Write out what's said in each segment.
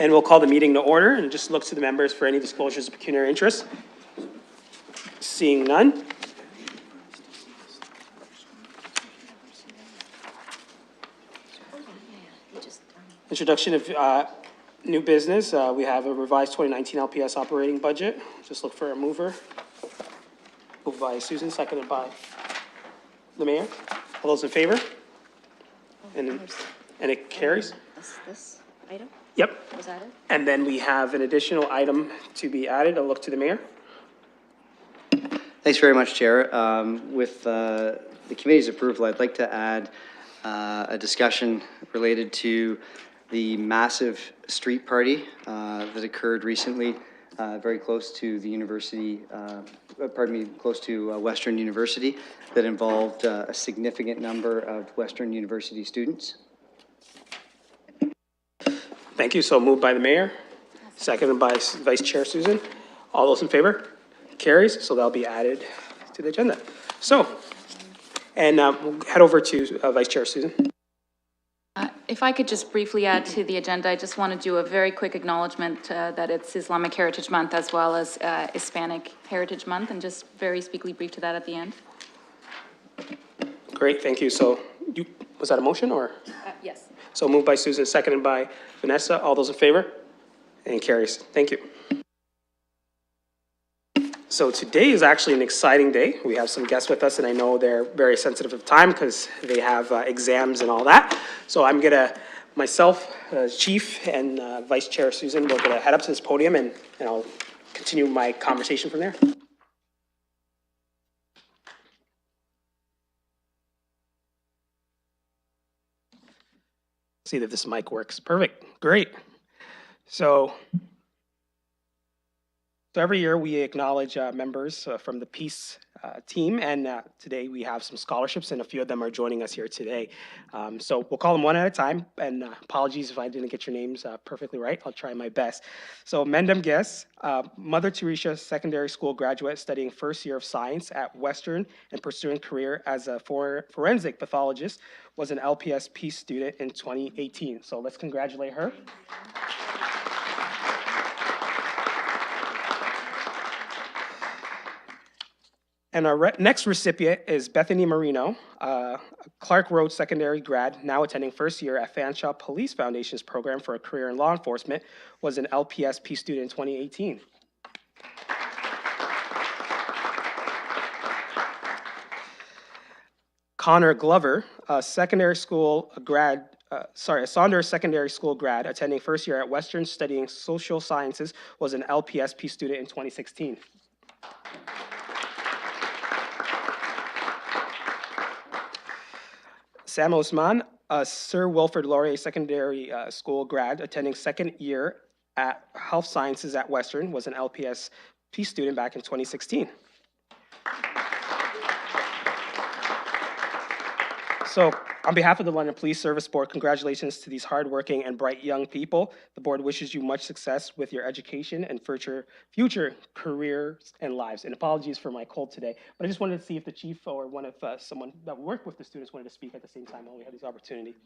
And we'll call the meeting to order and just look to the members for any disclosures of pecuniary interest. Seeing none. Introduction of new business. We have a revised 2019 LPS operating budget. Just look for a mover. Moved by Susan, seconded by the mayor. All those in favor? And it carries? This item Yep. was added? And then we have an additional item to be added. I'll look to the mayor. Thanks very much, Chair. With the committee's approval, I'd like to add a discussion related to the massive street party that occurred recently very close to the university, close to Western University, that involved a significant number of Western University students. Thank you. So moved by the mayor, seconded by Vice Chair Susan. All those in favor? Carries. So that'll be added to the agenda. So, and we'll head over to Vice Chair Susan. If I could just briefly add to the agenda, I just want to do a very quick acknowledgement that it's Islamic Heritage Month as well as Hispanic Heritage Month, and just very speakly brief to that at the end. Great, thank you. So, was that a motion or? Yes. So moved by Susan, seconded by Vanessa. All those in favor? And carries. Thank you. So today is actually an exciting day. We have some guests with us, and I know they're very sensitive of time because they have exams and all that. So I'm gonna, myself, Chief, and Vice Chair Susan, we're gonna head up to this podium and I'll continue my conversation from there. See that this mic works. Perfect. Great. So every year we acknowledge members from the Peace team, and today we have some scholarships, and a few of them are joining us here today. So we'll call them one at a time, and apologies if I didn't get your names perfectly right. I'll try my best. So Mendem Guess, Mother Teresa Secondary School graduate studying first year of science at Western and pursuing career as a forensic pathologist, was an LPS Peace student in 2018. So let's congratulate her. And our next recipient is Bethany Marino, Clark Road Secondary grad, now attending first year at Fanshawe Police Foundation's program for a career in law enforcement, was an LPSP student in 2018. Connor Glover, a secondary school grad, a Saunders Secondary School grad, attending first year at Western studying social sciences, was an LPSP student in 2016. Sam Osman, a Sir Wilfrid Laurier Secondary School grad, attending second year at Health Sciences at Western, was an LPSP student back in 2016. So, on behalf of the London Police Service Board, congratulations to these hardworking and bright young people. The board wishes you much success with your education and future careers and lives. And apologies for my cold today, but I just wanted to see if the chief or one of someone that worked with the students wanted to speak at the same time while we had this opportunity.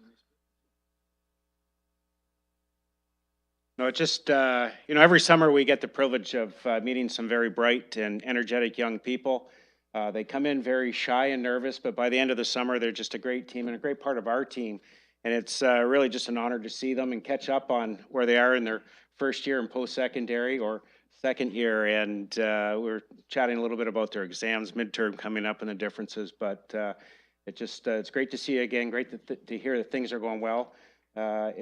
No, it's just, every summer we get the privilege of meeting some very bright and energetic young people. They come in very shy and nervous, but by the end of the summer, they're just a great team and a great part of our team. And it's really just an honor to see them and catch up on where they are in their first year in post-secondary or second year. And we're chatting a little bit about their exams, midterm coming up and the differences. But it's great to see you again. Great to hear that things are going well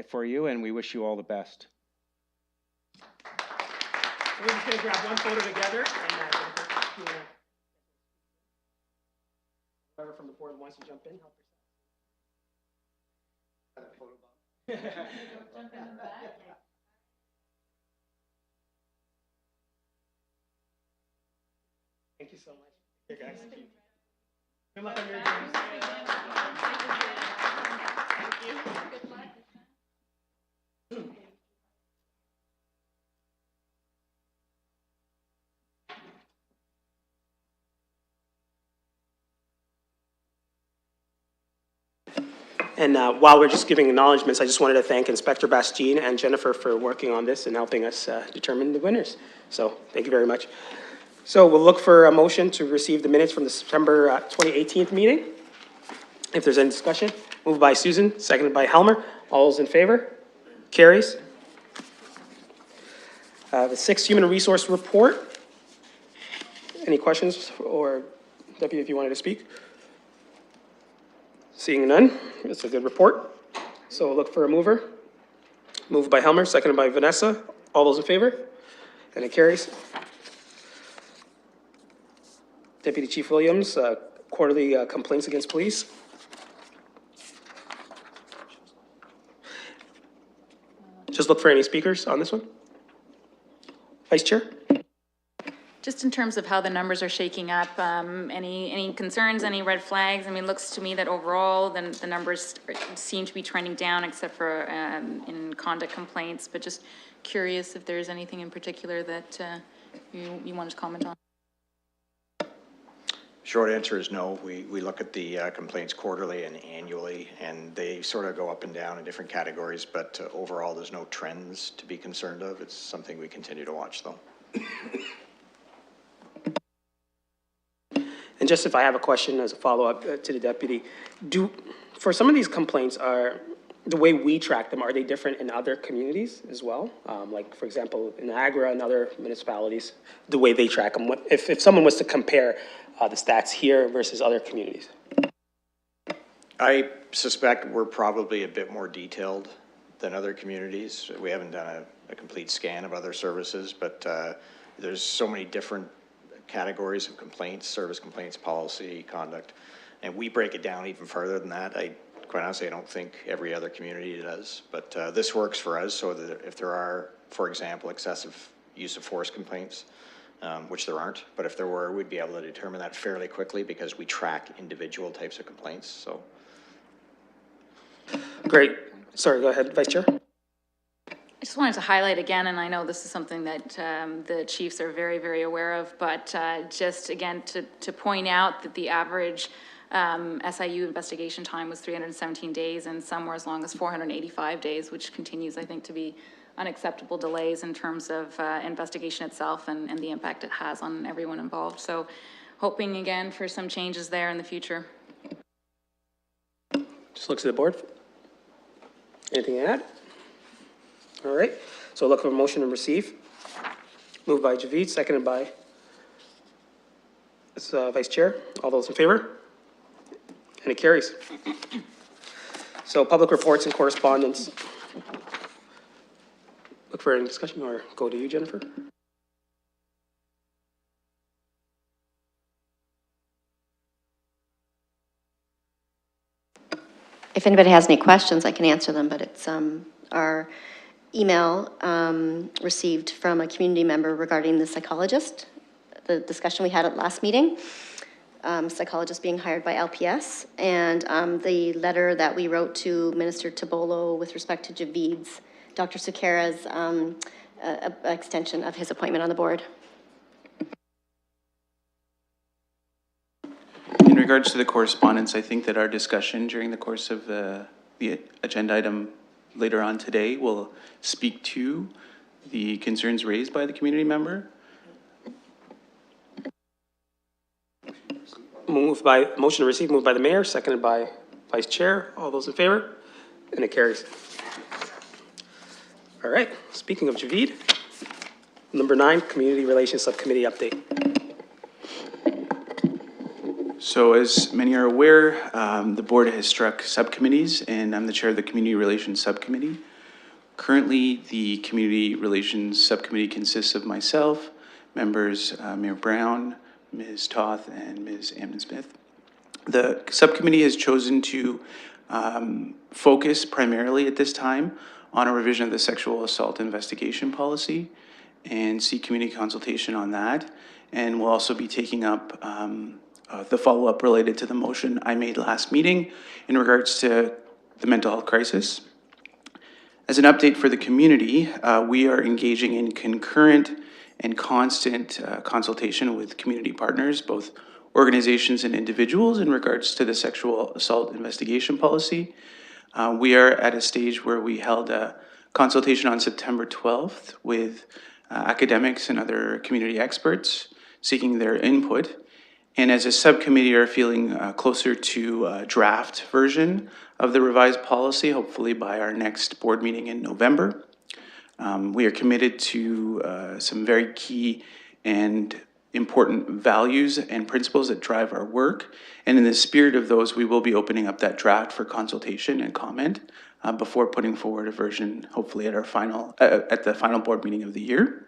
for you, and we wish you all the best. We're just going to grab one photo together. And whoever from the board wants to jump in, help yourself. Jump in the back. Thank you so much. Here, guys. Good luck on your exams. Thank you. Good luck. And while we're just giving acknowledgements, I just wanted to thank Inspector Bastien and Jennifer for working on this and helping us determine the winners. So thank you very much. So we'll look for a motion to receive the minutes from the September 2018 meeting. If there's any discussion, moved by Susan, seconded by Helmer. All those in favor? Carries. The 6th Human Resource Report. Any questions, or Deputy, if you wanted to speak? Seeing none, it's a good report. So we'll look for a mover. Moved by Helmer, seconded by Vanessa. All those in favor? And it carries. Deputy Chief Williams, quarterly complaints against police. Just look for any speakers on this one. Vice Chair? Just in terms of how the numbers are shaking up, any concerns, any red flags? I mean, it looks to me that overall, the numbers seem to be trending down, except for in conduct complaints, but just curious if there's anything in particular that you wanted to comment on. Short answer is no. We look at the complaints quarterly and annually, and they sort of go up and down in different categories, but overall, there's no trends to be concerned of. It's something we continue to watch, though. And just if I have a question as a follow-up to the deputy, for some of these complaints, are the way we track them, are they different in other communities as well? Like, for example, in Niagara and other municipalities, the way they track them, if someone was to compare the stats here versus other communities? I suspect we're probably a bit more detailed than other communities. We haven't done a complete scan of other services, but there's so many different categories of complaints, service complaints, policy, conduct, and we break it down even further than that. Quite honestly, I don't think every other community does, but this works for us so that if there are, for example, excessive use of force complaints, which there aren't, but if there were, we'd be able to determine that fairly quickly because we track individual types of complaints. So, great. Sorry, go ahead, Vice Chair. I just wanted to highlight again, and I know this is something that the chiefs are very, very aware of, but just again to point out that the average SIU investigation time was 317 days, and some were as long as 485 days, which continues, I think, to be unacceptable delays in terms of investigation itself and the impact it has on everyone involved. So hoping again for some changes there in the future. Just look to the board. Anything to add? All right, so look for a motion to receive. Moved by Javid, seconded by Vice Chair. All those in favor? And it carries. So public reports and correspondence. Look for any discussion, or go to you, Jennifer. If anybody has any questions, I can answer them, but it's our email received from a community member regarding the psychologist, the discussion we had at last meeting, psychologist being hired by LPS, and the letter that we wrote to Minister Tabolo with respect to Javid's, Dr. Sukera's extension of his appointment on the board. In regards to the correspondence, I think that our discussion during the course of the agenda item later on today will speak to the concerns raised by the community member. Motion to receive, moved by the mayor, seconded by Vice Chair. All those in favor? And it carries. All right, speaking of Javid, number 9, Community Relations Subcommittee update. So as many are aware, the board has struck subcommittees, and I'm the chair of the Community Relations Subcommittee. Currently, the Community Relations Subcommittee consists of myself, members Mayor Brown, Ms. Toth, and Ms. Amnon-Smith. The subcommittee has chosen to focus primarily at this time on a revision of the sexual assault investigation policy and seek community consultation on that. And we'll also be taking up the follow-up related to the motion I made last meeting in regards to the mental health crisis. As an update for the community, we are engaging in concurrent and constant consultation with community partners, both organizations and individuals, in regards to the sexual assault investigation policy. We are at a stage where we held a consultation on September 12th with academics and other community experts seeking their input. And as a subcommittee are feeling closer to a draft version of the revised policy, hopefully by our next board meeting in November. We are committed to some very key and important values and principles that drive our work. And in the spirit of those, we will be opening up that draft for consultation and comment before putting forward a version, hopefully at our at the final board meeting of the year.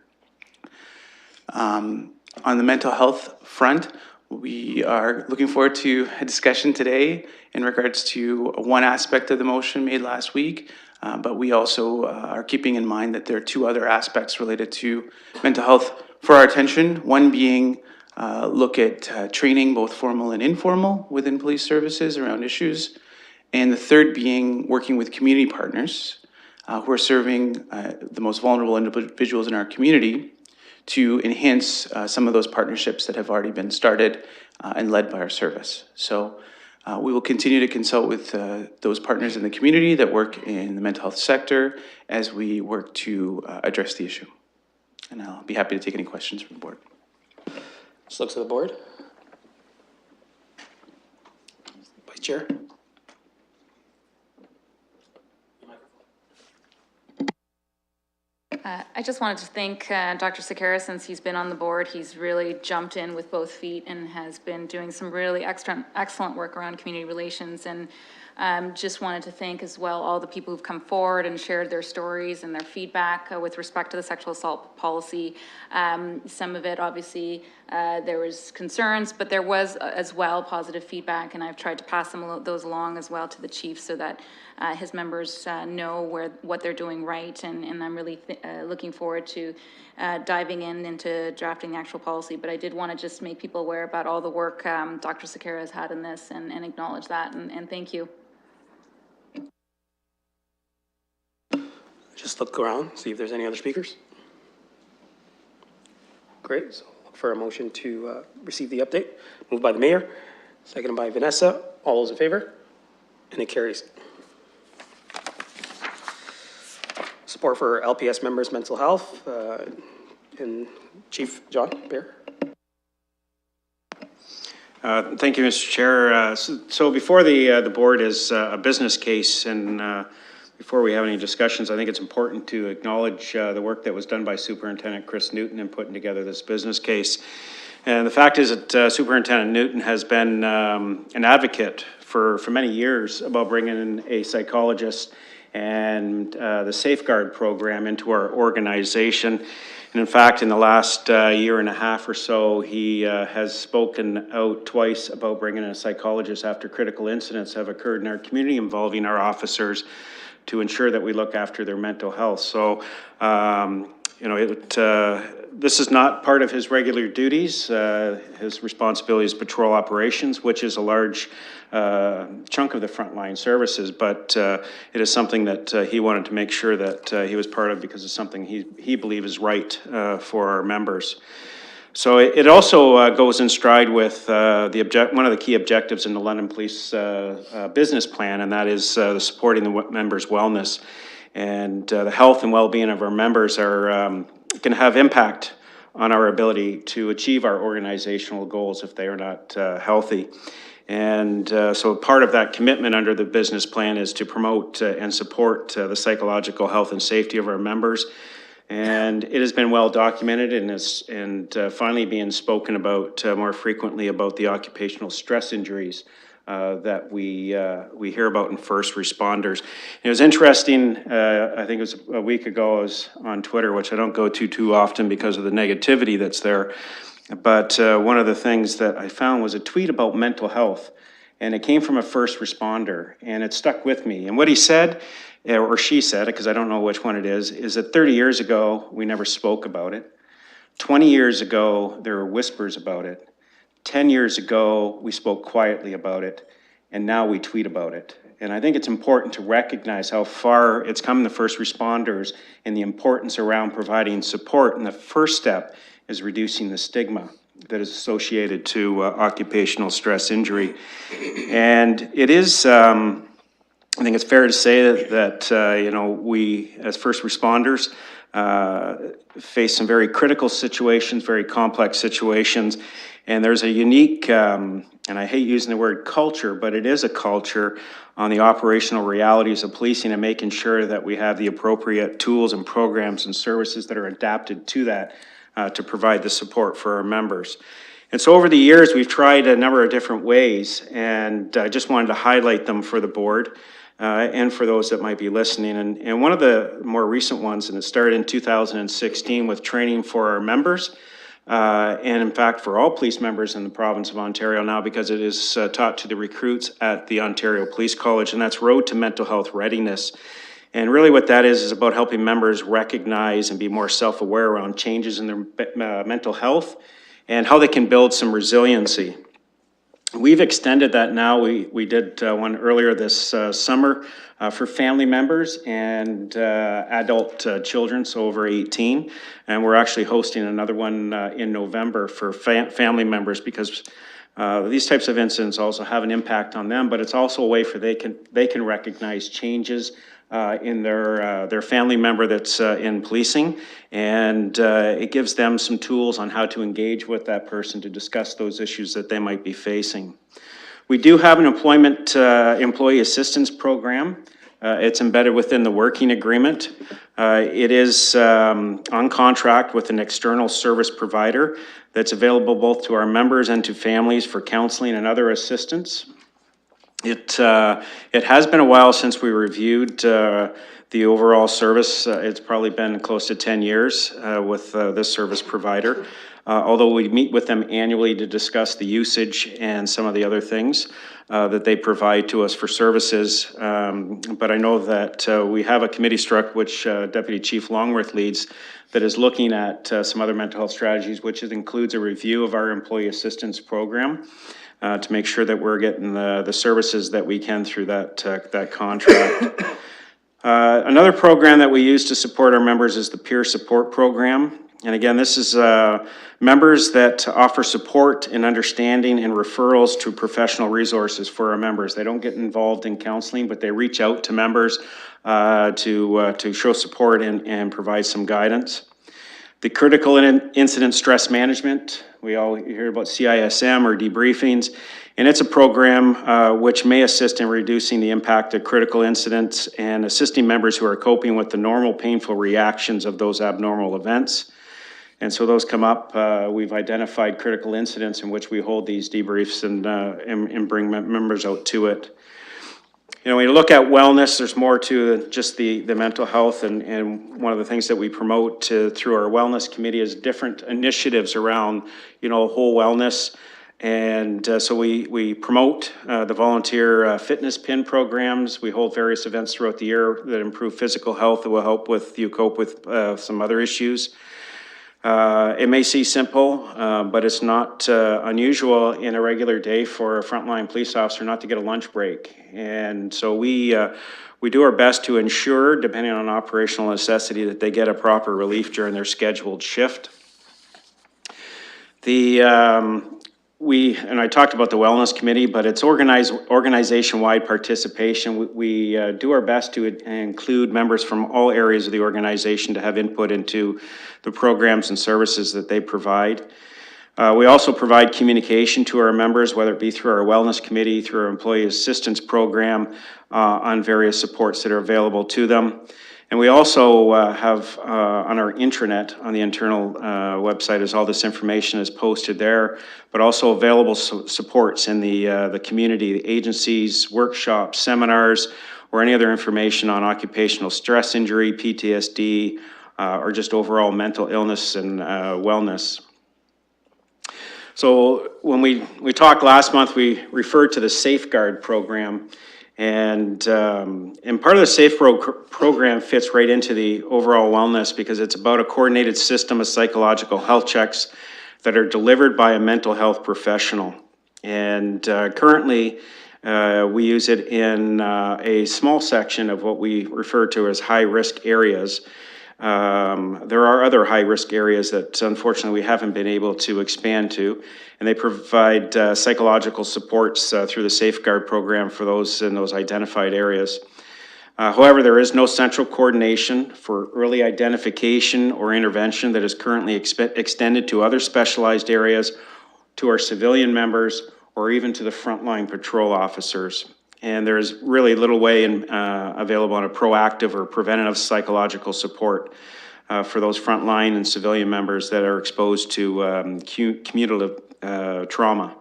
On the mental health front, we are looking forward to a discussion today in regards to one aspect of the motion made last week, but we also are keeping in mind that there are two other aspects related to mental health for our attention. One being look at training, both formal and informal, within police services around issues. And the third being working with community partners who are serving the most vulnerable individuals in our community to enhance some of those partnerships that have already been started and led by our service. So we will continue to consult with those partners in the community that work in the mental health sector as we work to address the issue. And I'll be happy to take any questions from the board. Just looks at the board. Vice Chair. I just wanted to thank Dr. Sakara. Since he's been on the board, he's really jumped in with both feet and has been doing some really excellent work around community relations. And just wanted to thank as well all the people who've come forward and shared their stories and their feedback with respect to the sexual assault policy. Some of it, obviously, there was concerns, but there was as well positive feedback, and I've tried to pass those along as well to the chief so that his members know what they're doing right, and I'm really looking forward to diving into drafting the actual policy. But I did want to just make people aware about all the work Dr. Sakara has had in this and acknowledge that, and thank you. Just look around, see if there's any other speakers. Great, so look for a motion to receive the update. Moved by the mayor, seconded by Vanessa. All those in favor? And it carries. Support for LPS members' mental health. And Chief John Bear. Thank you, Mr. Chair. So before the board is a business case, and before we have any discussions, I think it's important to acknowledge the work that was done by Superintendent Chris Newton in putting together this business case. And the fact is that Superintendent Newton has been an advocate for many years about bringing in a psychologist and the Safeguard program into our organization. And in fact, in the last year and a half or so, he has spoken out twice about bringing in a psychologist after critical incidents have occurred in our community involving our officers to ensure that we look after their mental health. So, this is not part of his regular duties. His responsibility is patrol operations, which is a large chunk of the frontline services, but it is something that he wanted to make sure that he was part of because it's something he believes is right for our members. So it also goes in stride with one of the key objectives in the London Police business plan, and that is supporting the members' wellness. And the health and well-being of our members are can have impact on our ability to achieve our organizational goals if they are not healthy. And so part of that commitment under the business plan is to promote and support the psychological health and safety of our members. And it has been well documented and finally being spoken about more frequently about the occupational stress injuries that we hear about in first responders. And it was interesting, I think it was a week ago, I was on Twitter, which I don't go to too often because of the negativity that's there. But one of the things that I found was a tweet about mental health, and it came from a first responder, and it stuck with me. And what he said, or she said, because I don't know which one it is that 30 years ago, we never spoke about it. 20 years ago, there were whispers about it. 10 years ago, we spoke quietly about it, and now we tweet about it. And I think it's important to recognize how far it's come in the first responders and the importance around providing support. And the first step is reducing the stigma that is associated to occupational stress injury. And it is I think it's fair to say that you know, we as first responders face some very critical situations, very complex situations, and there's a unique, and I hate using the word culture, but it is a culture on the operational realities of policing and making sure that we have the appropriate tools and programs and services that are adapted to that to provide the support for our members. And so over the years, we've tried a number of different ways, and I just wanted to highlight them for the board and for those that might be listening. And one of the more recent ones, and it started in 2016 with training for our members, and in fact for all police members in the province of Ontario now, because it is taught to the recruits at the Ontario Police College, and that's Road to Mental Health Readiness. And really what that is about helping members recognize and be more self-aware around changes in their mental health and how they can build some resiliency. We've extended that now. We did one earlier this summer for family members and adult children, so over 18. And we're actually hosting another one in November for family members, because these types of incidents also have an impact on them, but it's also a way for they can recognize changes in their family member that's in policing, and it gives them some tools on how to engage with that person to discuss those issues that they might be facing. We do have an employee assistance program. It's embedded within the working agreement. It is on contract with an external service provider that's available both to our members and to families for counseling and other assistance. It has been a while since we reviewed the overall service. It's probably been close to 10 years with this service provider, although we meet with them annually to discuss the usage and some of the other things that they provide to us for services. But I know that we have a committee struck, which Deputy Chief Longworth leads, that is looking at some other mental health strategies, which includes a review of our employee assistance program. To make sure that we're getting the services that we can through that contract. Another program that we use to support our members is the peer support program. And again, this is members that offer support and understanding and referrals to professional resources for our members. They don't get involved in counseling, but they reach out to members to show support and provide some guidance. The critical incident stress management, we all hear about CISM or debriefings, and it's a program which may assist in reducing the impact of critical incidents and assisting members who are coping with the normal painful reactions of those abnormal events. And so those come up. We've identified critical incidents in which we hold these debriefs and bring members out to it. You know, when you look at wellness, there's more to just the mental health, and one of the things that we promote through our wellness committee is different initiatives around, you know, whole wellness. And so we promote the volunteer fitness pin programs. We hold various events throughout the year that improve physical health that will help with you cope with some other issues. It may seem simple, but it's not unusual in a regular day for a frontline police officer not to get a lunch break. And so we do our best to ensure, depending on operational necessity, that they get a proper relief during their scheduled shift. And I talked about the wellness committee, but it's organization-wide participation. We do our best to include members from all areas of the organization to have input into the programs and services that they provide. We also provide communication to our members, whether it be through our wellness committee, through our employee assistance program, on various supports that are available to them. And we also have on our intranet on the internal website, as all this information is posted there, but also available supports in the community, the agencies, workshops, seminars, or any other information on occupational stress injury, PTSD, or just overall mental illness and wellness. So when we talked last month, we referred to the Safeguard program. And part of the SAFE program fits right into the overall wellness, because it's about a coordinated system of psychological health checks that are delivered by a mental health professional. And currently, we use it in a small section of what we refer to as high-risk areas. There are other high-risk areas that unfortunately we haven't been able to expand to, and they provide psychological supports through the Safeguard program for those in those identified areas. However, there is no central coordination for early identification or intervention that is currently extended to other specialized areas, to our civilian members, or even to the frontline patrol officers. And there is really little way available on a proactive or preventative psychological support for those frontline and civilian members that are exposed to cumulative trauma.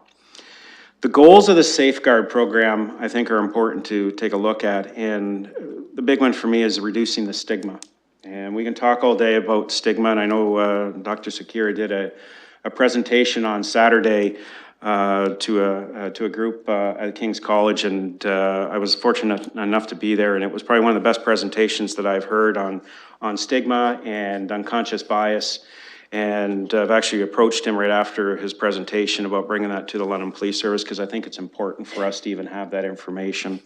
The goals of the Safeguard program, I think, are important to take a look at, and the big one for me is reducing the stigma. And we can talk all day about stigma, and I know Dr. Sakira did a presentation on Saturday to a group at King's College, and I was fortunate enough to be there, and it was probably one of the best presentations that I've heard on stigma and unconscious bias. And I've actually approached him right after his presentation about bringing that to the London Police Service, because I think it's important for us to even have that information.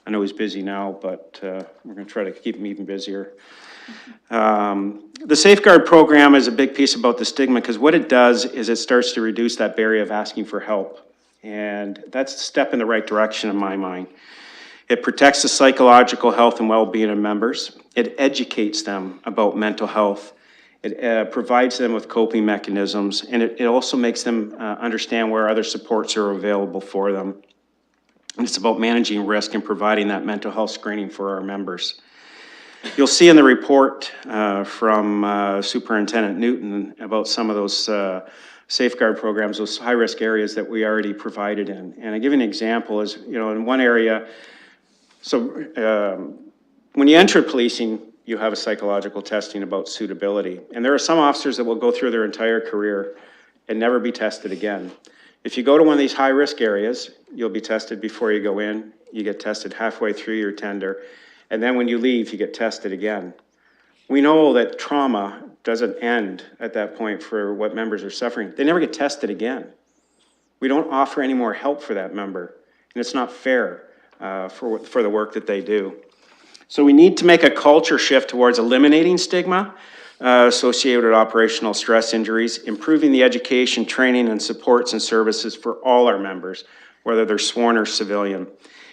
I know he's busy now, but we're going to try to keep him even busier. The Safeguard program is a big piece about the stigma, because what it does is it starts to reduce that barrier of asking for help. And that's a step in the right direction in my mind. It protects the psychological health and well-being of members. It educates them about mental health. It provides them with coping mechanisms, and it also makes them understand where other supports are available for them. And it's about managing risk and providing that mental health screening for our members. You'll see in the report from Superintendent Newton about some of those Safeguard programs, those high-risk areas that we already provided in. And I give you an example is, in one area, so when you enter policing, you have a psychological testing about suitability. And there are some officers that will go through their entire career and never be tested again. If you go to one of these high-risk areas, you'll be tested before you go in. You get tested halfway through your tender. And then when you leave, you get tested again. We know that trauma doesn't end at that point for what members are suffering. They never get tested again. We don't offer any more help for that member. And it's not fair for the work that they do. So we need to make a culture shift towards eliminating stigma associated with operational stress injuries, improving the education, training, and supports and services for all our members, whether they're sworn or civilian.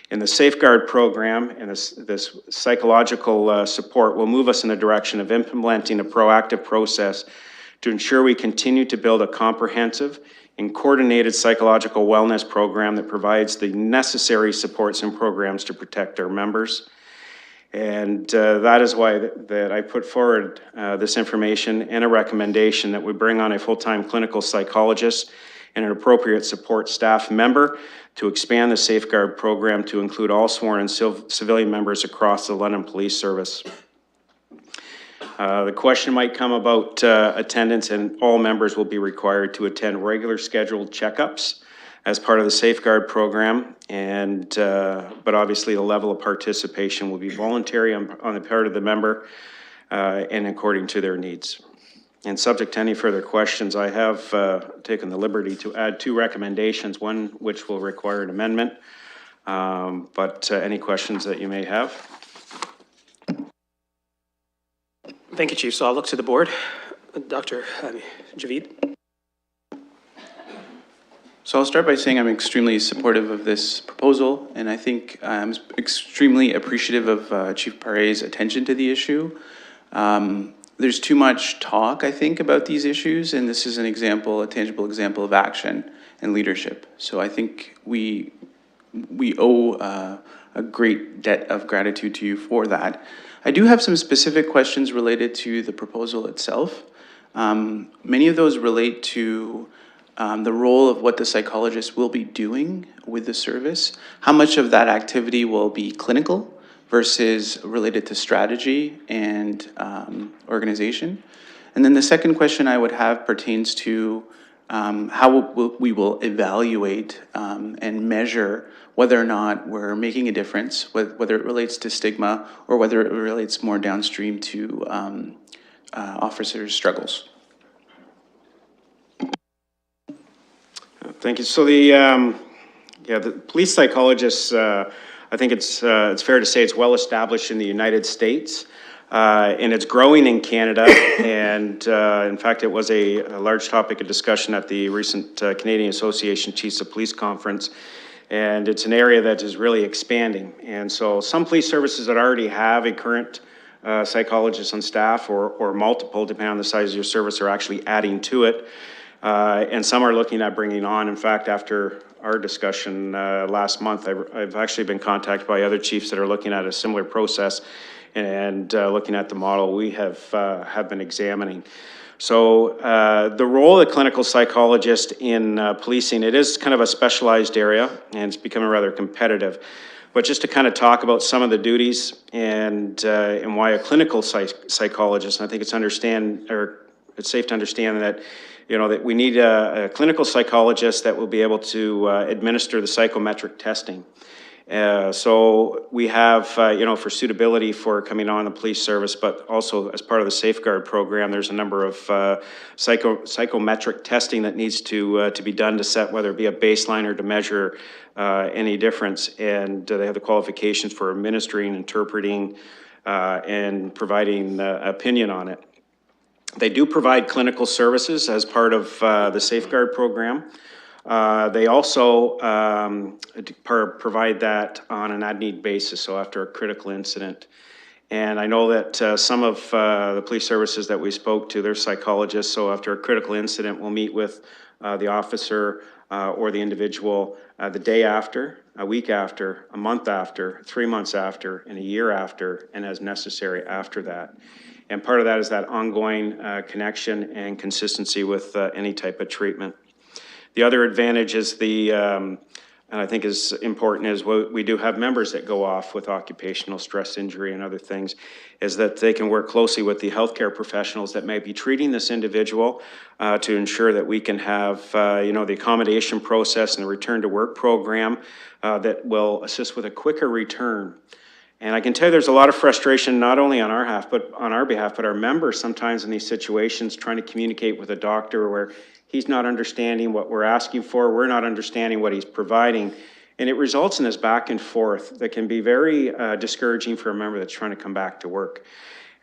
And the Safeguard program and this psychological support will move us in the direction of implementing a proactive process to ensure we continue to build a comprehensive and coordinated psychological wellness program that provides the necessary supports and programs to protect our members. And that is why that I put forward this information and a recommendation that we bring on a full-time clinical psychologist and an appropriate support staff member to expand the Safeguard program to include all sworn and civilian members across the London Police Service. The question might come about attendance, and all members will be required to attend regular scheduled checkups as part of the Safeguard program, and but obviously the level of participation will be voluntary on the part of the member and according to their needs. And subject to any further questions, I have taken the liberty to add 2 recommendations, one which will require an amendment, but any questions that you may have. Thank you, Chief. So I'll look to the board. Dr. Javid. So I'll start by saying I'm extremely supportive of this proposal, and I think I'm extremely appreciative of Chief Pare's attention to the issue. There's too much talk, I think, about these issues, and this is an example, a tangible example of action and leadership. So I think we owe a great debt of gratitude to you for that. I do have some specific questions related to the proposal itself. Many of those relate to the role of what the psychologist will be doing with the service. How much of that activity will be clinical versus related to strategy and organization? And then the second question I would have pertains to how we will evaluate and measure whether or not we're making a difference, whether it relates to stigma or whether it relates more downstream to officers' struggles. Thank you. So the police psychologists, I think it's fair to say it's well established in the United States. and it's growing in Canada. And in fact, it was a large topic of discussion at the recent Canadian Association Chiefs of Police Conference. And it's an area that is really expanding. And so some police services that already have a current psychologist on staff or multiple, depending on the size of your service, are actually adding to it. And some are looking at bringing on. In fact, after our discussion last month, I've actually been contacted by other chiefs that are looking at a similar process and looking at the model we have been examining. So the role of the clinical psychologist in policing, it is kind of a specialized area, and it's becoming rather competitive. But just to kind of talk about some of the duties and why a clinical psychologist, and I think it's safe to understand that, you know, that we need a clinical psychologist that will be able to administer the psychometric testing. So we have, you know, for suitability for coming on the police service, but also as part of the safeguard program, there's a number of psychometric testing that needs to be done to set whether it be a baseline or to measure any difference. And they have the qualifications for administering, interpreting, and providing opinion on it. They do provide clinical services as part of the safeguard program. They also provide that on an as-need basis, so after a critical incident. And I know that some of the police services that we spoke to, they're psychologists, so after a critical incident, we'll meet with the officer or the individual the day after, a week after, a month after, 3 months after, and a year after, and as necessary after that. And part of that is that ongoing connection and consistency with any type of treatment. The other advantage is and I think is important, is we do have members that go off with occupational stress injury and other things, is that they can work closely with the healthcare professionals that may be treating this individual to ensure that we can have, you know, the accommodation process and the return to work program that will assist with a quicker return. And I can tell you there's a lot of frustration, not only on our behalf, but our members sometimes in these situations trying to communicate with a doctor where he's not understanding what we're asking for, we're not understanding what he's providing. And it results in this back and forth that can be very discouraging for a member that's trying to come back to work.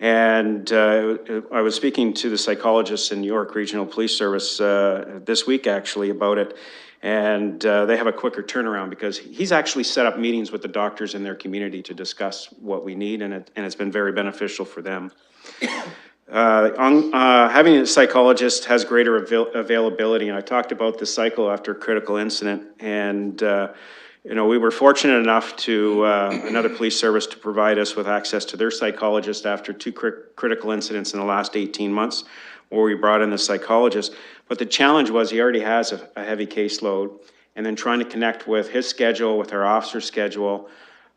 And I was speaking to the psychologists in New York Regional Police Service this week actually about it. And they have a quicker turnaround because he's actually set up meetings with the doctors in their community to discuss what we need, and it's been very beneficial for them. Having a psychologist has greater availability, and I talked about the cycle after a critical incident, and you know, we were fortunate enough to another police service to provide us with access to their psychologist after 2 critical incidents in the last 18 months, where we brought in the psychologist. But the challenge was he already has a heavy caseload, and then trying to connect with his schedule, with our officer's schedule.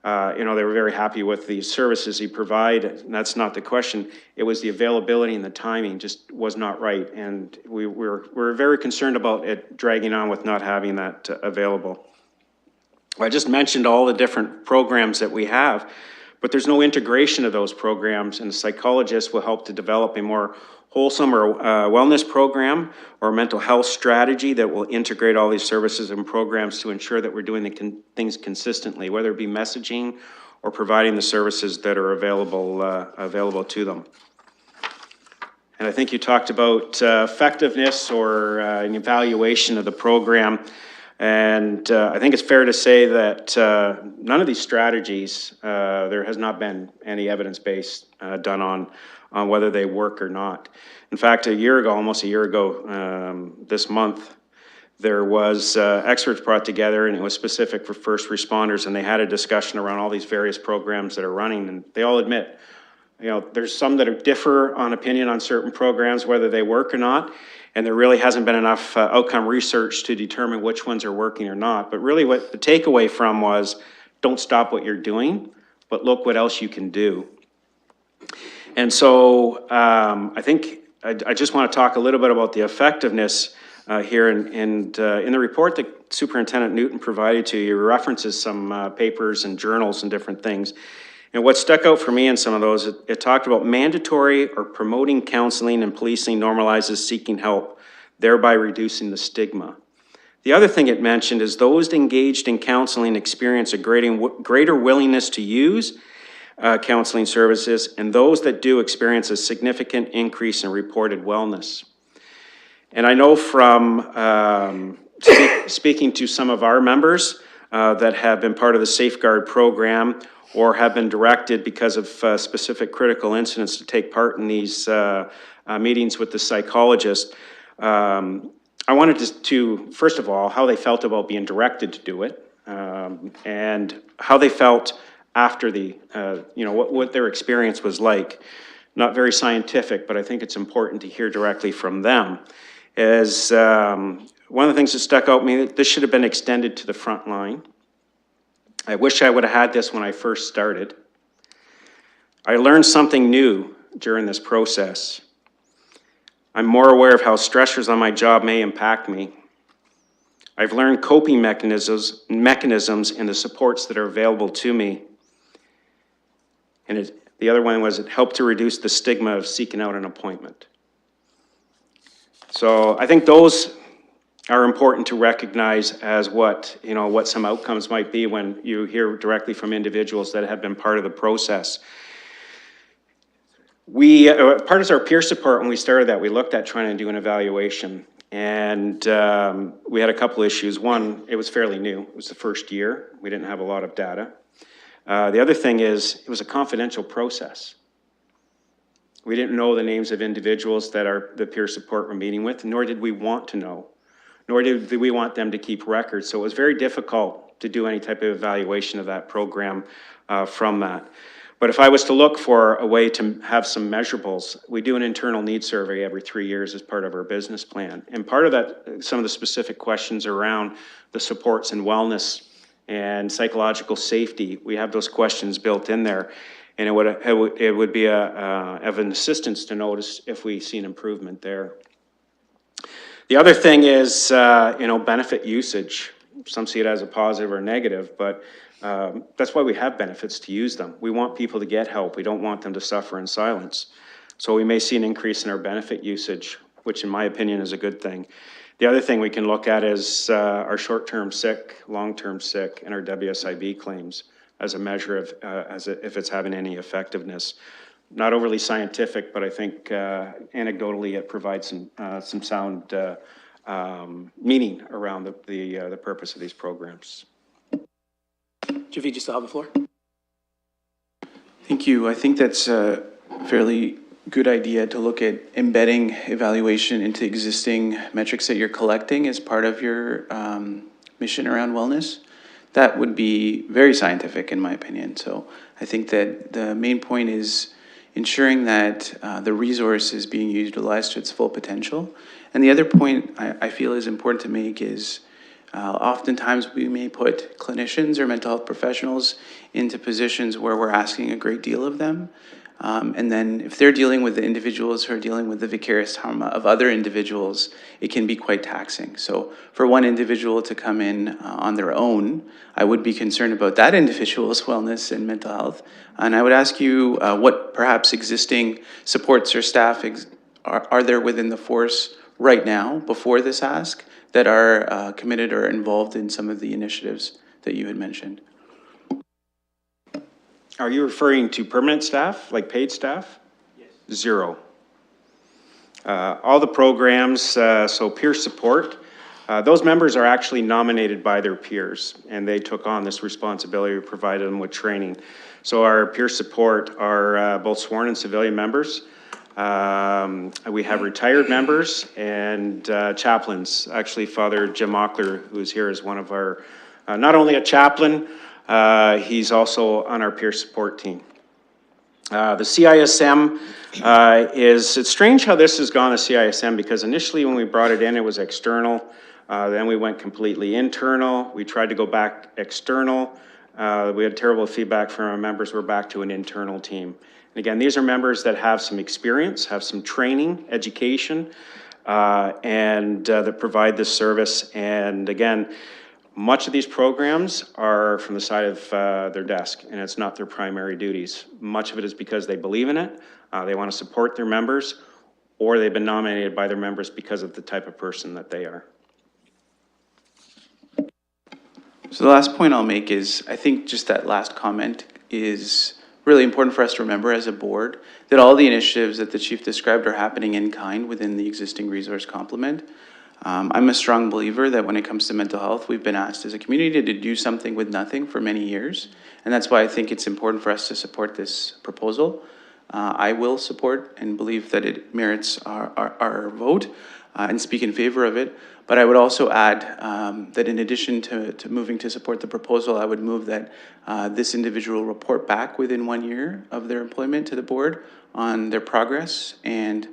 You know, they were very happy with the services he provided, and that's not the question. It was the availability and the timing just was not right, and we're very concerned about it dragging on with not having that available. I just mentioned all the different programs that we have, but there's no integration of those programs, and the psychologist will help to develop a more wholesome or wellness program or mental health strategy that will integrate all these services and programs to ensure that we're doing the things consistently, whether it be messaging or providing the services that are available to them. And I think you talked about effectiveness or an evaluation of the program. And I think it's fair to say that none of these strategies, there has not been any evidence-based done on whether they work or not. In fact, almost a year ago this month, there was experts brought together, and it was specific for first responders, and they had a discussion around all these various programs that are running, and they all admit, you know, there's some that differ on opinion on certain programs, whether they work or not, and there really hasn't been enough outcome research to determine which ones are working or not. But really what the takeaway from was, don't stop what you're doing, but look what else you can do. And so I think I just want to talk a little bit about the effectiveness here. And in the report that Superintendent Newton provided to you, references some papers and journals and different things. And what stuck out for me in some of those, it talked about mandatory or promoting counseling and policing normalizes seeking help, thereby reducing the stigma. The other thing it mentioned is those engaged in counseling experience a greater willingness to use counseling services, and those that do experience a significant increase in reported wellness. And I know from speaking to some of our members that have been part of the Safeguard program or have been directed because of specific critical incidents to take part in these meetings with the psychologist, I wanted to, first of all, how they felt about being directed to do it, and how they felt after the, what their experience was like. Not very scientific, but I think it's important to hear directly from them. As one of the things that stuck out to me, this should have been extended to the front line. I wish I would have had this when I first started. I learned something new during this process. I'm more aware of how stressors on my job may impact me. I've learned coping mechanisms and the supports that are available to me. And the other one was it helped to reduce the stigma of seeking out an appointment. So I think those are important to recognize as what some outcomes might be when you hear directly from individuals that have been part of the process. We, part of our peer support, when we started that, we looked at trying to do an evaluation. And we had a couple issues. One, it was fairly new. It was the first year. We didn't have a lot of data. The other thing is, it was a confidential process. We didn't know the names of individuals that the peer support were meeting with, nor did we want to know, nor did we want them to keep records. So it was very difficult to do any type of evaluation of that program from that. But if I was to look for a way to have some measurables, we do an internal needs survey every 3 years as part of our business plan. And part of that, some of the specific questions around the supports and wellness and psychological safety, we have those questions built in there. And it would be of an assistance to notice if we see an improvement there. The other thing is, benefit usage. Some see it as a positive or negative, but that's why we have benefits, to use them. We want people to get help. We don't want them to suffer in silence. So we may see an increase in our benefit usage, which in my opinion is a good thing. The other thing we can look at is our short-term sick, long-term sick, and our WSIB claims as a measure of if it's having any effectiveness. Not overly scientific, but I think anecdotally it provides some sound meaning around the purpose of these programs. Javid, you still have the floor. Thank you. I think that's a fairly good idea to look at embedding evaluation into existing metrics that you're collecting as part of your mission around wellness. That would be very scientific in my opinion. So I think that the main point is ensuring that the resource is being utilized to its full potential. And the other point I feel is important to make is oftentimes we may put clinicians or mental health professionals into positions where we're asking a great deal of them. And then if they're dealing with the individuals who are dealing with the vicarious trauma of other individuals, it can be quite taxing. So for one individual to come in on their own, I would be concerned about that individual's wellness and mental health. And I would ask you what perhaps existing supports or staff are there within the force right now before this ask that are committed or involved in some of the initiatives that you had mentioned. Are you referring to permanent staff, like paid staff? Yes. Zero. All the programs, so peer support, those members are actually nominated by their peers, and they took on this responsibility to provide them with training. So our peer support are both sworn and civilian members. We have retired members and chaplains. Actually, Father Jim Mockler, who's here, is one of our, not only a chaplain, he's also on our peer support team. The CISM it's strange how this has gone to CISM, because initially when we brought it in, it was external. Then we went completely internal. We tried to go back external. We had terrible feedback from our members. We're back to an internal team. And again, these are members that have some experience, have some training, education, and that provide this service. And again, much of these programs are from the side of their desk, and it's not their primary duties. Much of it is because they believe in it, they want to support their members, or they've been nominated by their members because of the type of person that they are. So the last point I'll make is, I think just that last comment is really important for us to remember as a board that all the initiatives that the chief described are happening in kind within the existing resource complement. I'm a strong believer that when it comes to mental health, we've been asked as a community to do something with nothing for many years. And that's why I think it's important for us to support this proposal. I will support and believe that it merits our vote and speak in favor of it. But I would also add that in addition to moving to support the proposal, I would move that this individual report back within 1 year of their employment to the board on their progress and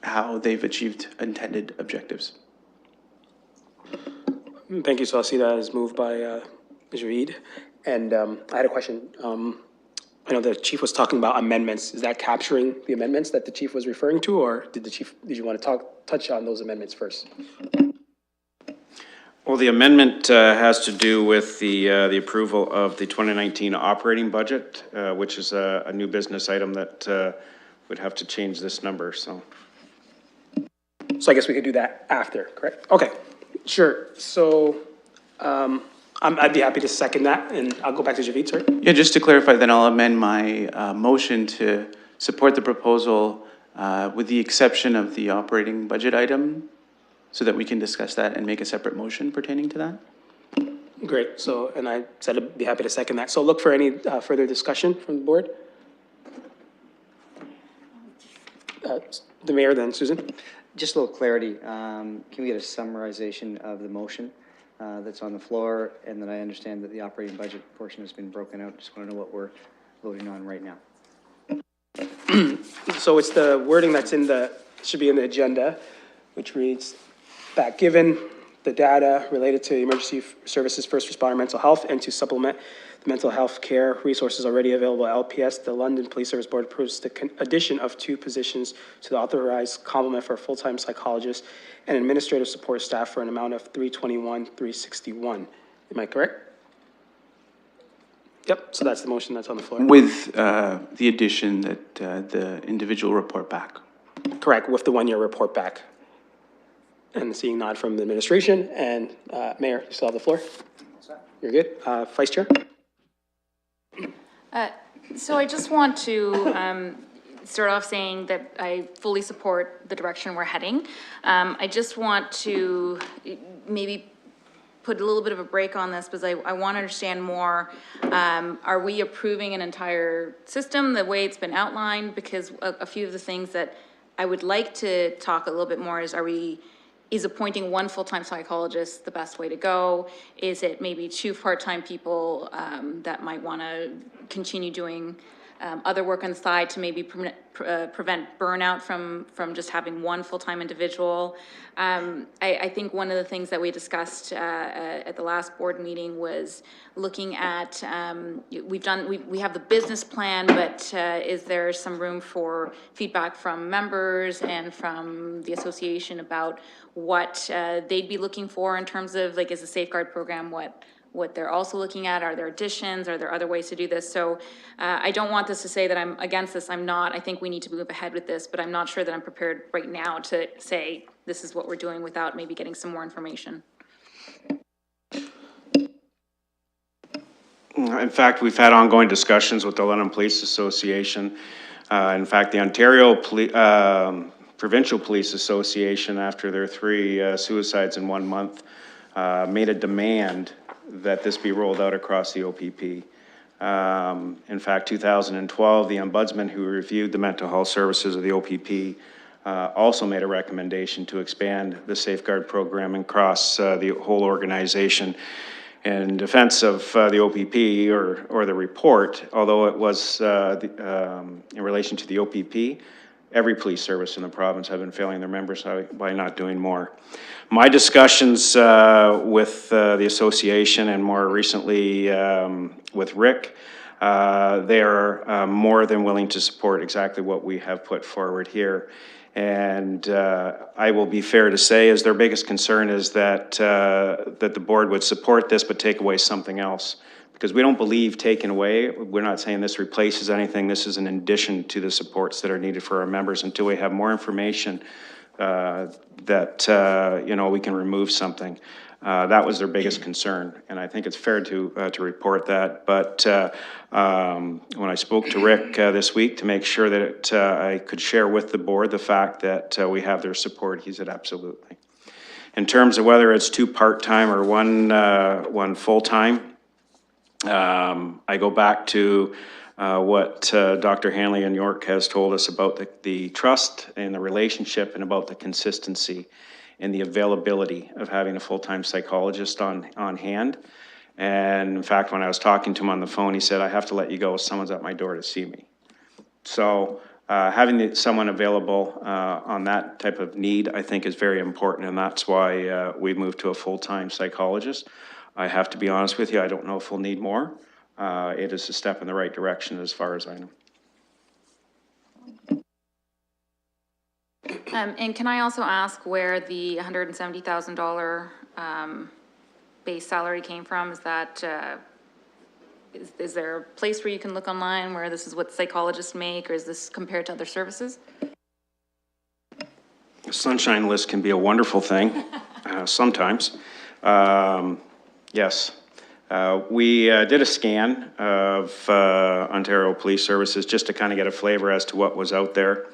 how they've achieved intended objectives. Thank you. So I'll see that as moved by Ms. Reed. And I had a question. I know the chief was talking about amendments. Is that capturing the amendments that the chief was referring to, or did you want to touch on those amendments first? Well, the amendment has to do with the approval of the 2019 operating budget, which is a new business item that would have to change this number, so. So I guess we could do that after, correct? Okay, sure. So I'd be happy to second that, and I'll go back to Javid, sorry. Yeah, just to clarify, then I'll amend my motion to support the proposal with the exception of the operating budget item so that we can discuss that and make a separate motion pertaining to that. Great. So, and I said I'd be happy to second that. So look for any further discussion from the board. The mayor, then Susan. Just a little clarity. Can we get a summarization of the motion that's on the floor? And then I understand that the operating budget portion has been broken out. Just want to know what we're voting on right now. So it's the wording that's should be in the agenda, which reads that given the data related to emergency services, first responder mental health, and to supplement the mental health care resources already available at LPS, the London Police Service Board approves the addition of 2 positions to the authorized complement for a full-time psychologist and administrative support staff for an amount of $321,361. Am I correct? Yep, so that's the motion that's on the floor. With the addition that the individual report back. Correct, with the 1-year report back. And seeing nod from the administration, and Mayor, you still have the floor. You're good. Vice Chair? So I just want to start off saying that I fully support the direction we're heading. I just want to maybe put a little bit of a break on this because I want to understand more. Are we approving an entire system the way it's been outlined? Because a few of the things that I would like to talk a little bit more is appointing 1 full-time psychologist the best way to go? Is it maybe 2 part-time people that might want to continue doing other work on the side to maybe prevent burnout from just having 1 full-time individual? I think one of the things that we discussed at the last board meeting was looking at, we have the business plan, but is there some room for feedback from members and from the association about what they'd be looking for in terms of, like, is the safeguard program what they're also looking at? Are there additions? Are there other ways to do this? So I don't want this to say that I'm against this. I'm not. I think we need to move ahead with this, but I'm not sure that I'm prepared right now to say this is what we're doing without maybe getting some more information. In fact, we've had ongoing discussions with the London Police Association. In fact, the Ontario Provincial Police Association, after their 3 suicides in 1 month, made a demand that this be rolled out across the OPP. In fact, 2012, the ombudsman who reviewed the mental health services of the OPP also made a recommendation to expand the safeguard program across the whole organization. In defense of the OPP or the report, although it was in relation to the OPP, every police service in the province have been failing their members by not doing more. My discussions with the association and more recently with Rick, they are more than willing to support exactly what we have put forward here. And I will be fair to say, as their biggest concern is that that the board would support this but take away something else. Because we don't believe taken away, we're not saying this replaces anything, this is an addition to the supports that are needed for our members until we have more information you know, we can remove something. That was their biggest concern, and I think it's fair to report that. But when I spoke to Rick this week to make sure that I could share with the board the fact that we have their support, he said absolutely. In terms of whether it's 2 part-time or one full-time, I go back to what Dr. Hanley in York has told us about the trust and the relationship, and about the consistency and the availability of having a full-time psychologist on hand. And in fact, when I was talking to him on the phone, he said, I have to let you go, someone's at my door to see me. So having someone available on that type of need, I think, is very important, and that's why we moved to a full-time psychologist. I have to be honest with you, I don't know if we'll need more. It is a step in the right direction as far as I know. And can I also ask where the $170,000 base salary came from? Is that, is there a place where you can look online where this is what psychologists make, or is this compared to other services? The sunshine list can be a wonderful thing, sometimes. Yes. We did a scan of Ontario Police Services just to kind of get a flavor as to what was out there.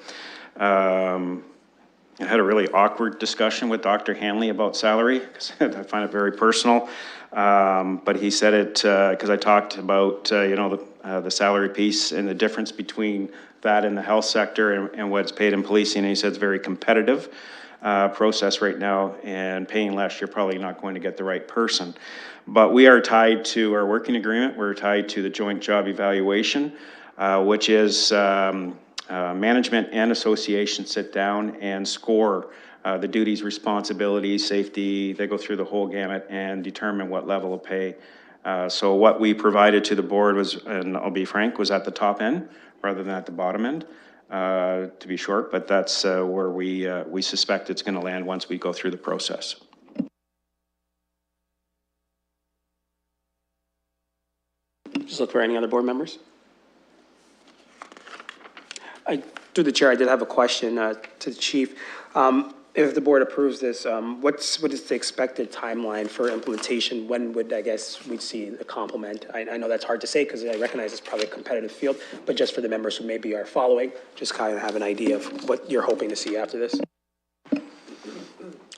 I had a really awkward discussion with Dr. Hanley about salary, because I find it very personal. But he said it, because I talked about, you know, the salary piece and the difference between that and the health sector and what's paid in policing. And he said it's very competitive process right now, and paying less, you're probably not going to get the right person. But we are tied to our working agreement. We're tied to the joint job evaluation, which is management and association sit down and score the duties, responsibilities, safety. They go through the whole gamut and determine what level of pay. So what we provided to the board was, and I'll be frank, was at the top end rather than at the bottom end, to be short, but that's where we suspect it's going to land once we go through the process. Just look for any other board members. Through the chair, I did have a question to the chief. If the board approves this, what is the expected timeline for implementation? When would, I guess, we see the complement? I know that's hard to say because I recognize it's probably a competitive field, but just for the members who maybe are following, just kind of have an idea of what you're hoping to see after this.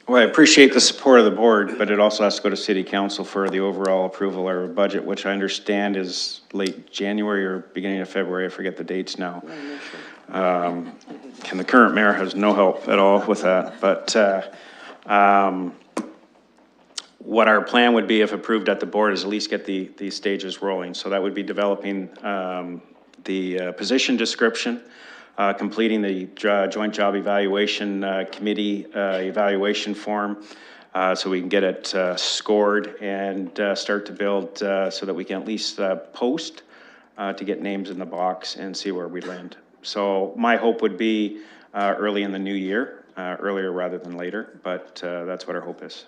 Well, I appreciate the support of the board, but it also has to go to City Council for the overall approval of our budget, which I understand is late January or beginning of February. I forget the dates now. And the current mayor has no help at all with that. But what our plan would be, if approved at the board, is at least get the stages rolling. So that would be developing the position description, completing the joint job evaluation committee evaluation form, so we can get it scored and start to build so that we can at least post to get names in the box and see where we land. So my hope would be early in the new year, earlier rather than later, but that's what our hope is.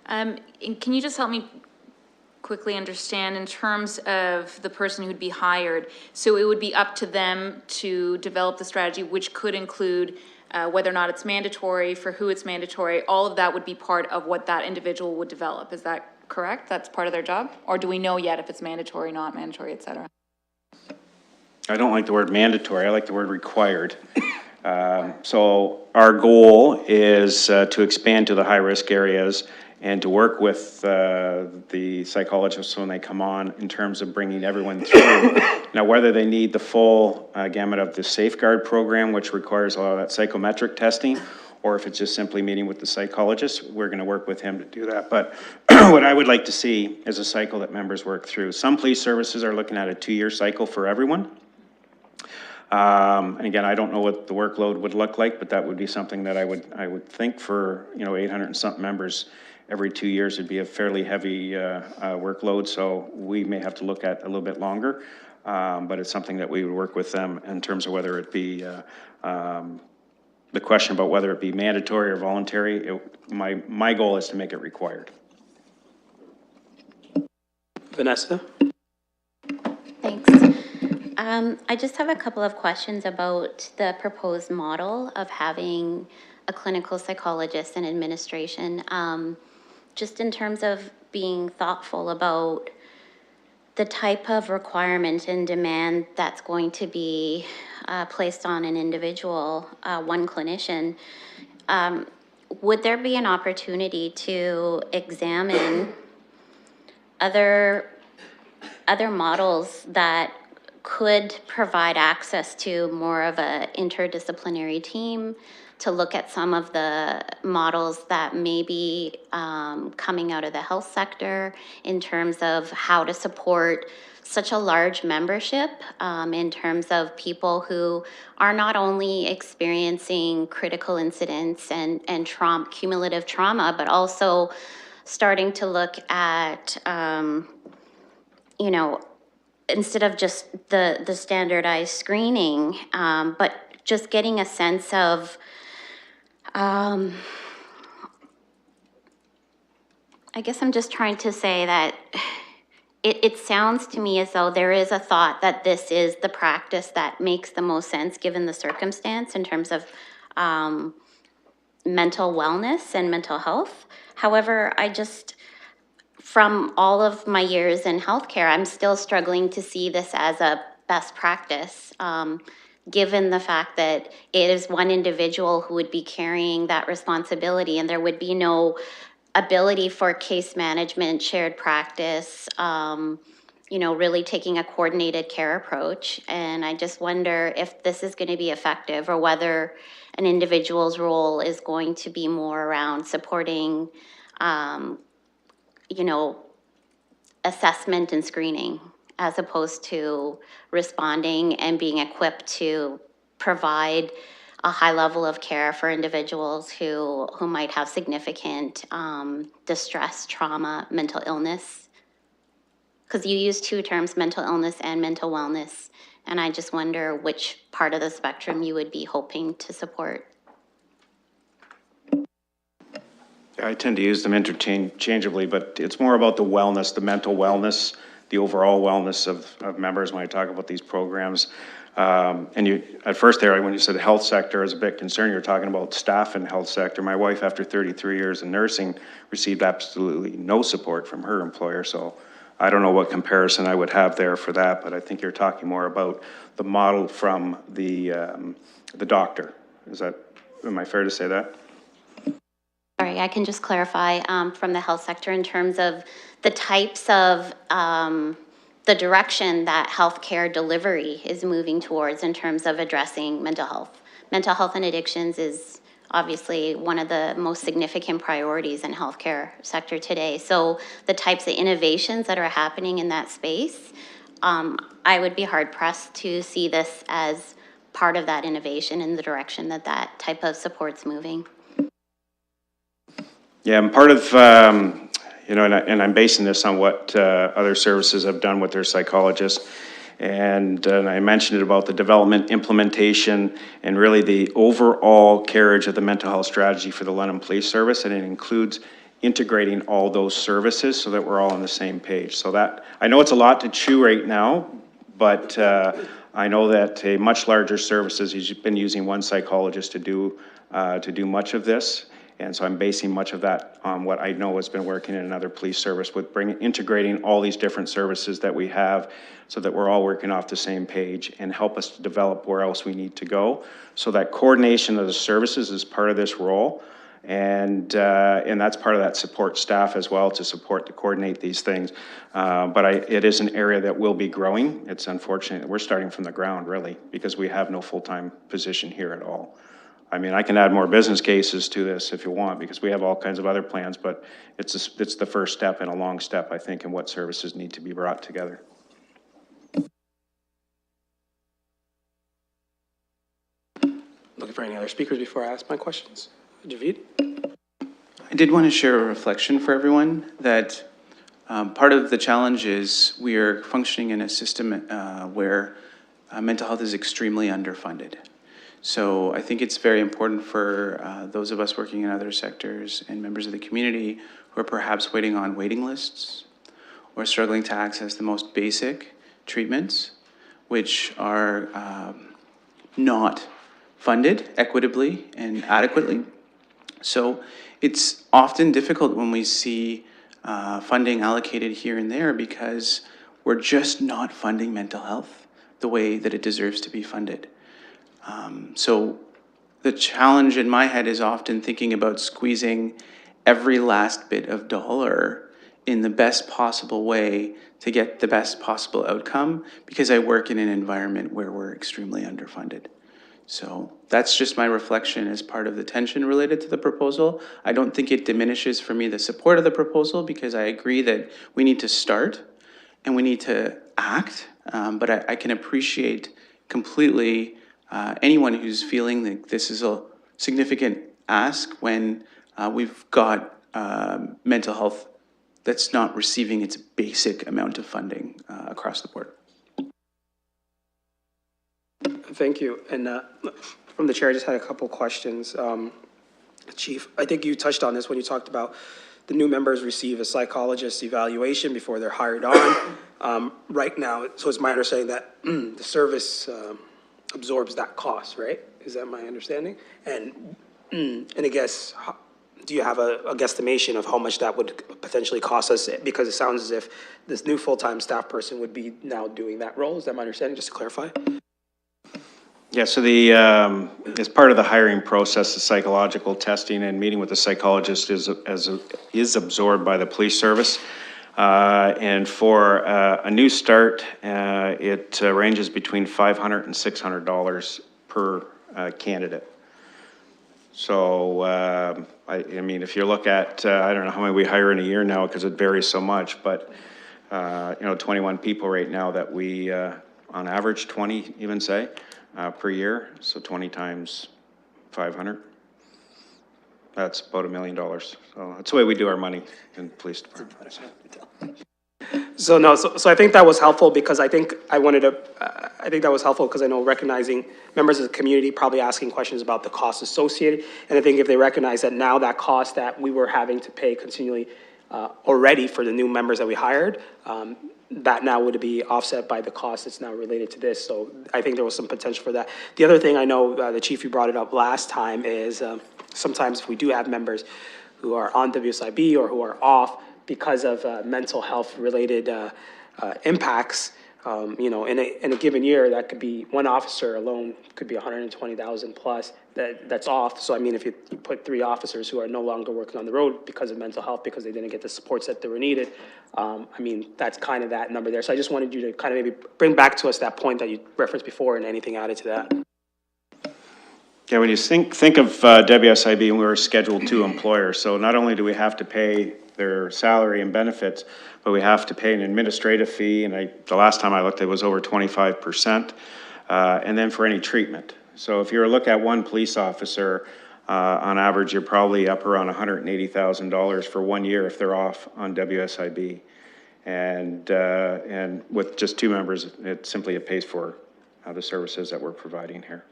And can you just help me quickly understand in terms of the person who'd be hired? So it would be up to them to develop the strategy, which could include whether or not it's mandatory, for who it's mandatory. All of that would be part of what that individual would develop. Is that correct? That's part of their job? Or do we know yet if it's mandatory, not mandatory, et cetera? I don't like the word mandatory. I like the word required. So our goal is to expand to the high-risk areas and to work with the psychologists when they come on in terms of bringing everyone through. Now, whether they need the full gamut of the safeguard program, which requires a lot of that psychometric testing, or if it's just simply meeting with the psychologist, we're going to work with him to do that. But what I would like to see is a cycle that members work through. Some police services are looking at a 2-year cycle for everyone. And again, I don't know what the workload would look like, but that would be something that I would think for, 800 and something members every 2 years would be a fairly heavy workload. So we may have to look at a little bit longer, but it's something that we would work with them in terms of whether it be the question about whether it be mandatory or voluntary. My goal is to make it required. Vanessa? Thanks. I just have a couple of questions about the proposed model of having a clinical psychologist in administration. Just in terms of being thoughtful about the type of requirement and demand that's going to be placed on an individual, one clinician, would there be an opportunity to examine other models that could provide access to more of a interdisciplinary team to look at some of the models that may be coming out of the health sector in terms of how to support such a large membership in terms of people who are not only experiencing critical incidents and cumulative trauma, but also starting to look at, you know, instead of just the standardized screening, but just getting a sense of, I guess I'm just trying to say that it sounds to me as though there is a thought that this is the practice that makes the most sense given the circumstance in terms of mental wellness and mental health. However, from all of my years in healthcare, I'm still struggling to see this as a best practice, given the fact that it is one individual who would be carrying that responsibility, and there would be no ability for case management, shared practice, really taking a coordinated care approach. And I just wonder if this is going to be effective, or whether an individual's role is going to be more around supporting assessment and screening, as opposed to responding and being equipped to provide a high level of care for individuals who might have significant distress, trauma, mental illness. Because you use two terms, mental illness and mental wellness, and I just wonder which part of the spectrum you would be hoping to support. I tend to use them interchangeably, but it's more about the wellness, the mental wellness, the overall wellness of members when I talk about these programs. And you, at first there, when you said health sector, I was a bit concerned. You're talking about staff in the health sector. My wife, after 33 years in nursing, received absolutely no support from her employer. So I don't know what comparison I would have there for that, but I think you're talking more about the model from the doctor. Am I fair to say that? Sorry, I can just clarify from the health sector in terms of the types of the direction that healthcare delivery is moving towards in terms of addressing mental health. Mental health and addictions is obviously one of the most significant priorities in healthcare sector today. So the types of innovations that are happening in that space, I would be hard pressed to see this as part of that innovation in the direction that type of support's moving. Yeah, and part of, and I'm basing this on what other services have done with their psychologists. And I mentioned it about the development, implementation, and really the overall carriage of the mental health strategy for the London Police Service. And it includes integrating all those services so that we're all on the same page. So that, I know it's a lot to chew right now, but I know that a much larger services has been using one psychologist to do much of this. And so I'm basing much of that on what I know has been working in another police service with integrating all these different services that we have so that we're all working off the same page and help us to develop where else we need to go. So that coordination of the services is part of this role. And that's part of that support staff as well, to coordinate these things. But it is an area that will be growing. It's unfortunate that we're starting from the ground, really, because we have no full-time position here at all. I mean, I can add more business cases to this if you want, because we have all kinds of other plans, but it's the first step in a long step, I think, in what services need to be brought together. Looking for any other speakers before I ask my questions? Javid? I did want to share a reflection for everyone that part of the challenge is we are functioning in a system where mental health is extremely underfunded. So I think it's very important for those of us working in other sectors and members of the community who are perhaps waiting on waiting lists or struggling to access the most basic treatments. which are not funded equitably and adequately. So it's often difficult when we see funding allocated here and there because we're just not funding mental health the way that it deserves to be funded. So the challenge in my head is often thinking about squeezing every last bit of dollar in the best possible way to get the best possible outcome, because I work in an environment where we're extremely underfunded. So that's just my reflection as part of the tension related to the proposal. I don't think it diminishes for me the support of the proposal, because I agree that we need to start and we need to act, but I can appreciate completely anyone who's feeling that this is a significant ask when we've got mental health that's not receiving its basic amount of funding across the board. Thank you. And from the chair, I just had a couple questions. Chief, I think you touched on this when you talked about the new members receive a psychologist evaluation before they're hired on. Right now, so it's my understanding that the service absorbs that cost, right? Is that my understanding? And I guess, do you have a guesstimation of how much that would potentially cost us? Because it sounds as if this new full-time staff person would be now doing that role. Is that my understanding, just to clarify? Yeah, so the, as part of the hiring process, the psychological testing and meeting with the psychologist is absorbed by the police service. And for a new start, it ranges between $500 and $600 per candidate. So, I mean, if you look at, I don't know how many we hire in a year now because it varies so much, but, 21 people right now that we, on average, 20 even say, per year. So 20 times 500. That's about $1 million. So that's the way we do our money in the police department. So no, so I think that was helpful because I think I think that was helpful because I know recognizing members of the community probably asking questions about the costs associated. And I think if they recognize that now that cost that we were having to pay continually already for the new members that we hired, that now would be offset by the cost that's now related to this. So I think there was some potential for that. The other thing I know, the chief, you brought it up last time, is sometimes if we do have members who are on WSIB or who are off because of mental health related impacts, in a given year, that could be one officer alone could be 120,000 plus that's off. So I mean, if you put 3 officers who are no longer working on the road because of mental health, because they didn't get the supports that they were needed, I mean, that's kind of that number there. So I just wanted you to kind of maybe bring back to us that point that you referenced before and anything added to that. Yeah, when you think of WSIB, we were a Schedule II employer, so not only do we have to pay their salary and benefits, but we have to pay an administrative fee, and the last time I looked, it was over 25%, and then for any treatment. So if you were to look at one police officer, on average, you're probably up around $180,000 for 1 year if they're off on WSIB. And with just 2 members, it simply pays for the services that we're providing here.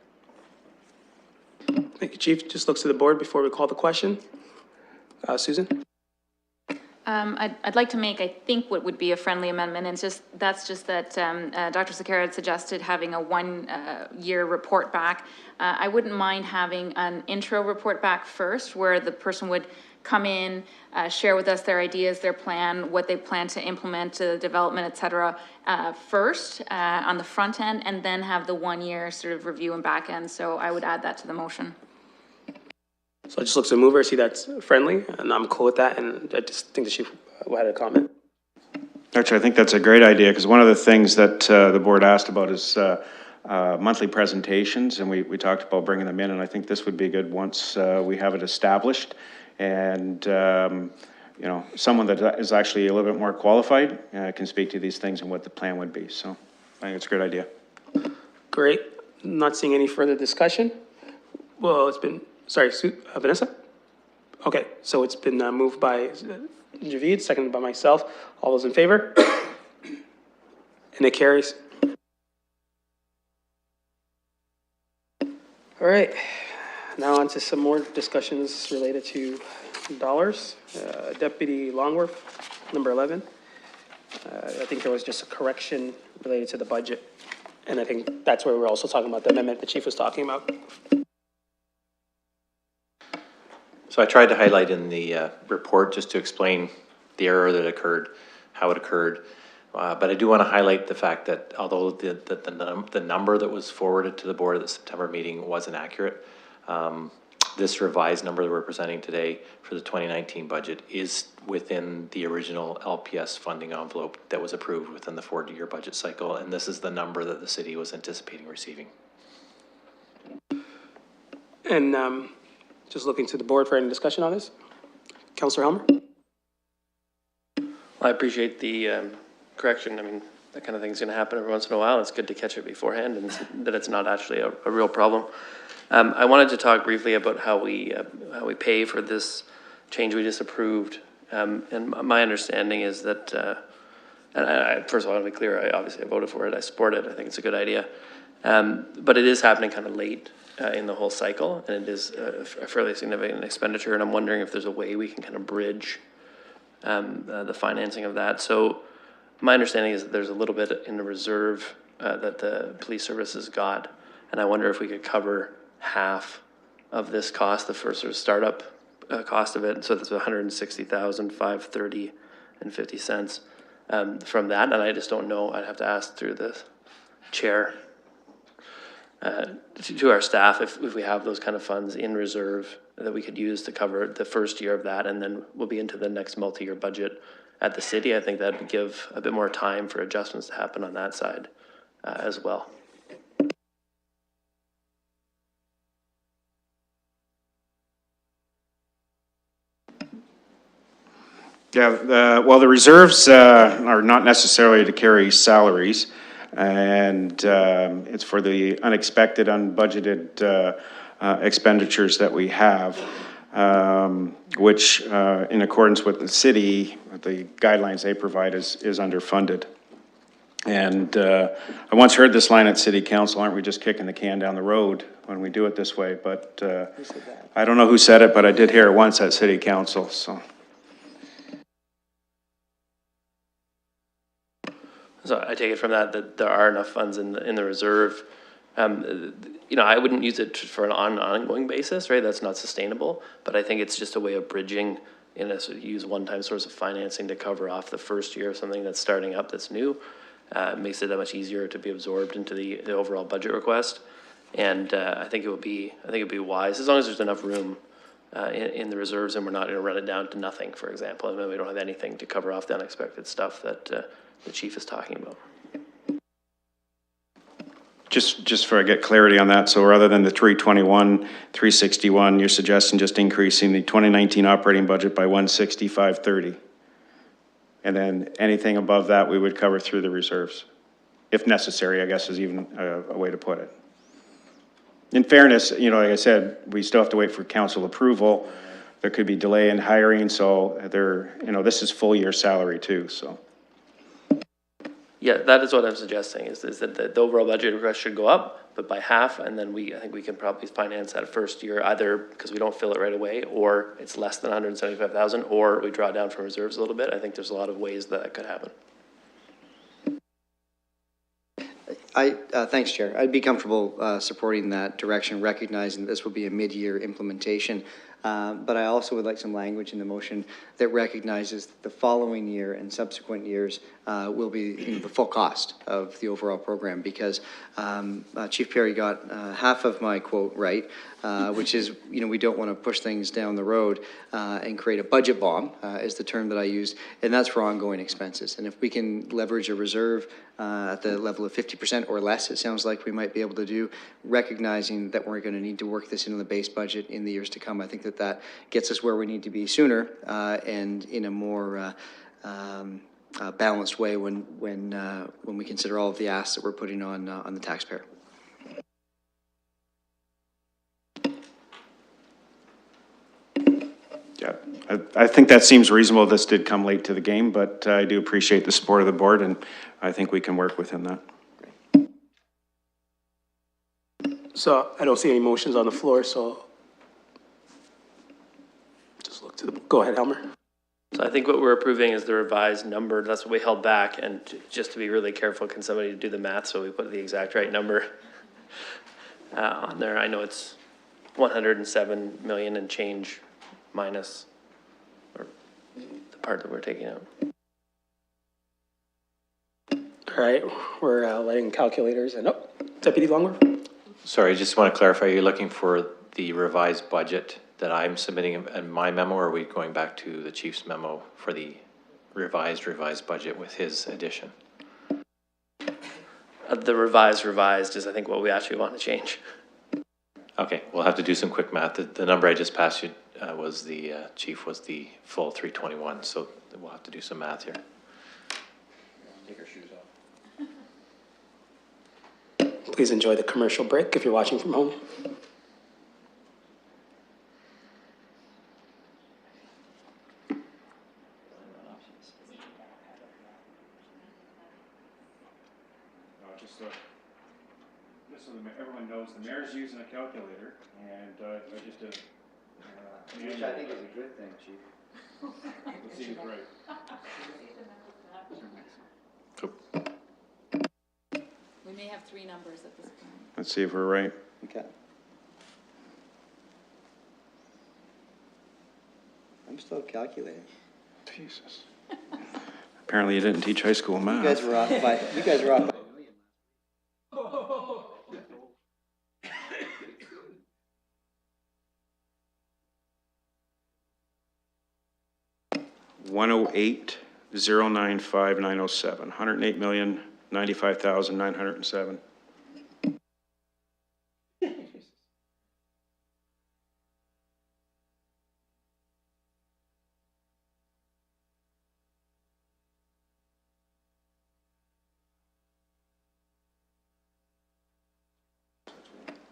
Thank you, Chief. Just looks to the board before we call the question. Susan? I'd like to make, I think, what would be a friendly amendment, and that's just that Dr. Sakara had suggested having a 1 year report back. I wouldn't mind having an intro report back first, where the person would come in, share with us their ideas, their plan, what they plan to implement, development, et cetera, first on the front end, and then have the 1 year sort of review and back end. So I would add that to the motion. So I just look to the mover, see that's friendly, and I'm cool with that, and I just think the chief had a comment. Actually, I think that's a great idea, because one of the things that the board asked about is monthly presentations, and we talked about bringing them in, and I think this would be good once we have it established, and someone that is actually a little bit more qualified can speak to these things and what the plan would be. So I think it's a great idea. Great. Not seeing any further discussion. Well, it's been, sorry, Vanessa? Okay, so it's been moved by Javid, seconded by myself. All those in favor? And it carries. All right, now on to some more discussions related to dollars. Deputy Longworth, number 11. I think there was just a correction related to the budget. And I think that's where we're also talking about the amendment the chief was talking about. So I tried to highlight in the report just to explain the error that occurred, how it occurred. But I do want to highlight the fact that although the number that was forwarded to the board at the September meeting wasn't accurate, this revised number that we're presenting today for the 2019 budget is within the original LPS funding envelope that was approved within the 4-year budget cycle, and this is the number that the city was anticipating receiving. And just looking to the board for any discussion on this. Councillor Helmer? I appreciate the correction. I mean, that kind of thing's going to happen every once in a while. It's good to catch it beforehand and that it's not actually a real problem. I wanted to talk briefly about how we pay for this change we just approved. And my understanding is that, and first of all, I want to be clear, I voted for it. I support it. I think it's a good idea. But it is happening kind of late in the whole cycle, and it is a fairly significant expenditure. And I'm wondering if there's a way we can kind of bridge the financing of that. So my understanding is that there's a little bit in the reserve that the police services got, and I wonder if we could cover half of this cost, the first sort of startup cost of it. So that's $160,530.50 from that. And I just don't know. I'd have to ask through the chair to our staff if we have those kind of funds in reserve that we could use to cover the first year of that, and then we'll be into the next multi-year budget at the city. I think that would give a bit more time for adjustments to happen on that side as well. Yeah, well, the reserves are not necessarily to carry salaries, and it's for the unexpected, unbudgeted expenditures that we have, which in accordance with the city, the guidelines they provide is underfunded. And I once heard this line at City Council, aren't we just kicking the can down the road when we do it this way? But I don't know who said it, but I did hear it once at City Council, so. So I take it from that there are enough funds in the reserve. You know, I wouldn't use it for an ongoing basis, right? That's not sustainable. But I think it's just a way of bridging, you know, so use one-time source of financing to cover off the first year of something that's starting up that's new. Makes it that much easier to be absorbed into the overall budget request. And I think it would be wise, as long as there's enough room in the reserves and we're not going to run it down to nothing, for example. I mean, we don't have anything to cover off the unexpected stuff that the chief is talking about. Just for I get clarity on that, so rather than the 321, 361, you're suggesting just increasing the 2019 operating budget by 165.30, and then anything above that we would cover through the reserves, if necessary, I guess is even a way to put it. In fairness, you know, like I said, we still have to wait for council approval. There could be delay in hiring, so you know, this is full year salary too, so. Yeah, that is what I'm suggesting, is that the overall budget request should go up, but by half, and then I think we can probably finance that first year, either because we don't fill it right away, or it's less than 175,000, or we draw down from reserves a little bit. I think there's a lot of ways that could happen. Thanks, Chair. I'd be comfortable supporting that direction, recognizing that this will be a mid-year implementation. But I also would like some language in the motion that recognizes that the following year and subsequent years will be the full cost of the overall program, because Chief Perry got half of my quote right, which is, you know, we don't want to push things down the road and create a budget bomb, is the term that I used, and that's for ongoing expenses. And if we can leverage a reserve at the level of 50% or less, it sounds like we might be able to do, recognizing that we're going to need to work this into the base budget in the years to come. I think that gets us where we need to be sooner and in a more balanced way when we consider all of the asks that we're putting on the taxpayer. Yeah, I think that seems reasonable. This did come late to the game, but I do appreciate the support of the board, and I think we can work within that. So I don't see any motions on the floor, so just look to the, go ahead, Helmer. So So I think what we're approving is the revised number. That's what we held back. And just to be really careful, can somebody do the math so we put the exact right number on there? I know it's 107 million and change minus or the part that we're taking out. All right, we're letting calculators and, oh, Deputy Longworth? Sorry, I just want to clarify, you're looking for the revised budget that I'm submitting in my memo, or are we going back to the chief's memo for the revised budget with his addition? The revised is I think what we actually want to change. Okay, we'll have to do some quick math. The number I just passed you was the, chief was the full 321, so we'll have to do some math here. Take our shoes off. Please enjoy the commercial break if you're watching from home. Just so everyone knows, the mayor's using a calculator, and just a... Which I think is a good thing, Chief. It seems right. We may have three numbers at this point. Let's see if we're right. Okay. I'm still calculating. Jesus. Apparently you didn't teach high school math. You guys were off by, you guys were off by. $108,095,907. $108,095,907.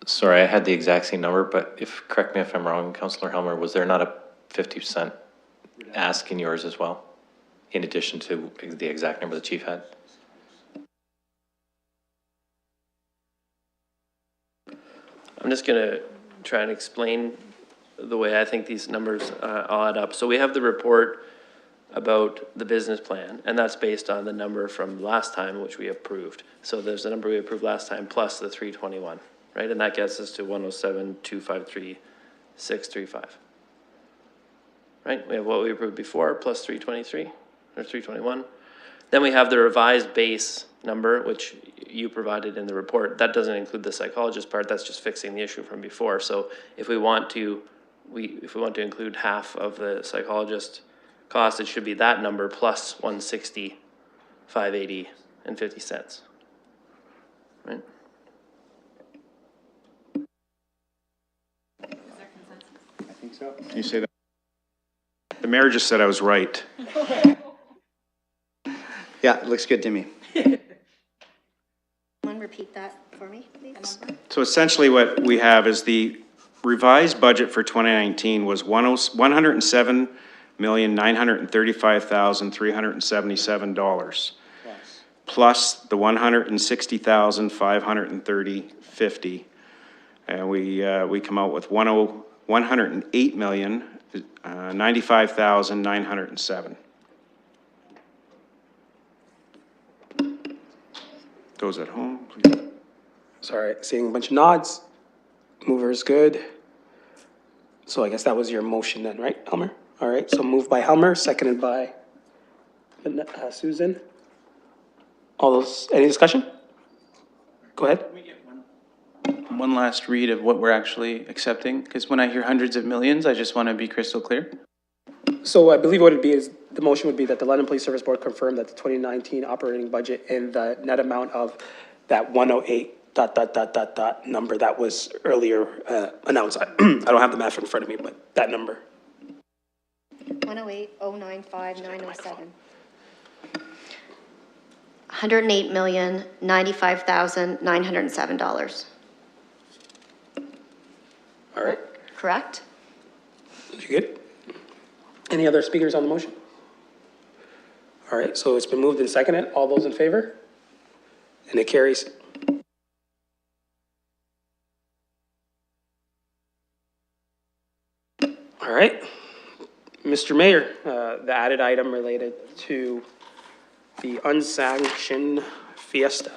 Sorry, I had the exact same number, but correct me if I'm wrong, Councillor Helmer, was there not a 50% ask in yours as well, in addition to the exact number the chief had? I'm just gonna try and explain the way I think these numbers all add up. So we have the report about the business plan, and that's based on the number from last time, which we approved. So there's the number we approved last time plus the 321, right? And that gets us to 107,253,635. Right? We have what we approved before plus 323 or 321. Then we have the revised base number, which you provided in the report. That doesn't include the psychologist part. That's just fixing the issue from before. So if we want to, include half of the psychologist cost, it should be that number plus 160, 580, and 50 cents. Right? I think so. Can you say that? The mayor just said I was right. Yeah, it looks good to me. Someone repeat that for me, please? So essentially what we have is the revised budget for 2019 was $107,935,377 plus the $160,530.50, and we come out with $108,095,907. Those at home, please. Sorry, seeing a bunch of nods. Mover's good. So I guess that was your motion then, right, Helmer? All right, so moved by Helmer, seconded by Susan. All those, any discussion? Go ahead. One last read of what we're actually accepting, because when I hear hundreds of millions, I just want to be crystal clear. So I believe what it'd be is, the motion would be that the London Police Service Board confirm that the 2019 operating budget and the net amount of that 108 ... number that was earlier announced. I don't have the math in front of me, but that number. 108,095,907. $108,095,907. All right. Correct? You good? Any other speakers on the motion? All right, so it's been moved and seconded. All those in favor? And it carries. All right. Mr. Mayor, the added item related to the unsanctioned fiesta.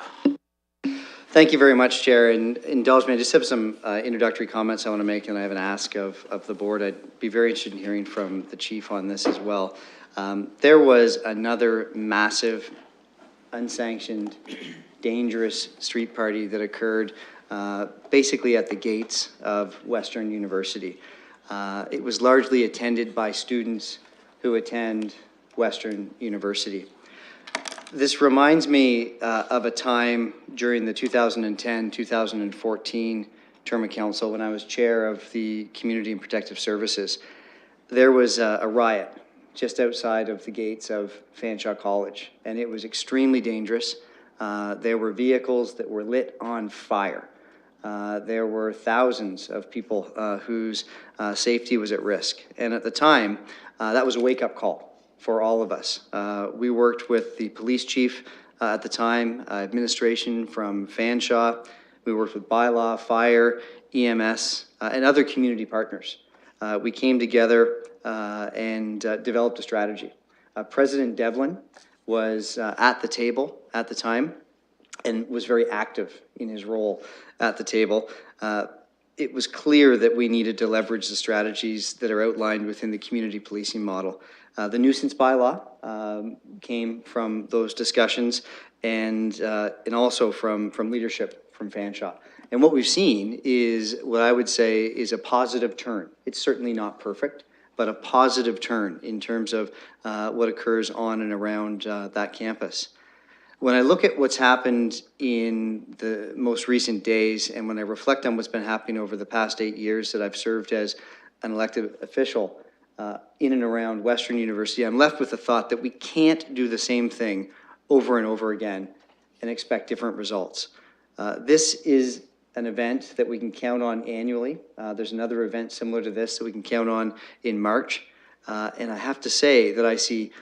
Thank you very much, Chair, and indulge me, I just have some introductory comments I want to make, and I have an ask of the board. I'd be very interested in hearing from the chief on this as well. There was another massive, unsanctioned, dangerous street party that occurred basically at the gates of Western University. It was largely attended by students who attend Western University. This reminds me of a time during the 2010-2014 term of council when I was chair of the Community and Protective Services. There was a riot just outside of the gates of Fanshawe College, and it was extremely dangerous. There were vehicles that were lit on fire. There were thousands of people whose safety was at risk. And at the time, that was a wake-up call for all of us. We worked with the police chief at the time, administration from Fanshawe. We worked with bylaw, fire, EMS, and other community partners. We came together and developed a strategy. President Devlin was at the table at the time and was very active in his role at the table. It was clear that we needed to leverage the strategies that are outlined within the community policing model. The nuisance bylaw came from those discussions and also from leadership from Fanshawe. And what we've seen is what I would say is a positive turn. It's certainly not perfect, but a positive turn in terms of what occurs on and around that campus. When I look at what's happened in the most recent days, and when I reflect on what's been happening over the past 8 years that I've served as an elected official in and around Western University, I'm left with the thought that we can't do the same thing over and over again and expect different results. This is an event that we can count on annually. There's another event similar to this that we can count on in March. And I have to say that I see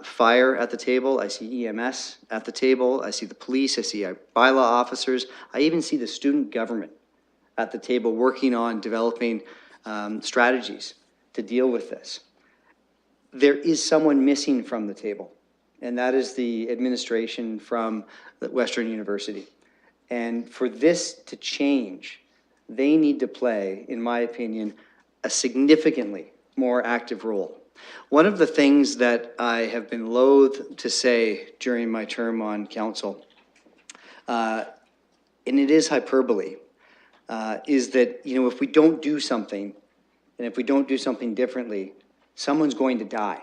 fire at the table, I see EMS at the table, I see the police, I see our bylaw officers, I even see the student government at the table working on developing strategies to deal with this. There is someone missing from the table, and that is the administration from Western University. And for this to change, they need to play, in my opinion, a significantly more active role. One of the things that I have been loath to say during my term on council, and it is hyperbole, is that, you know, if we don't do something, and if we don't do something differently, someone's going to die.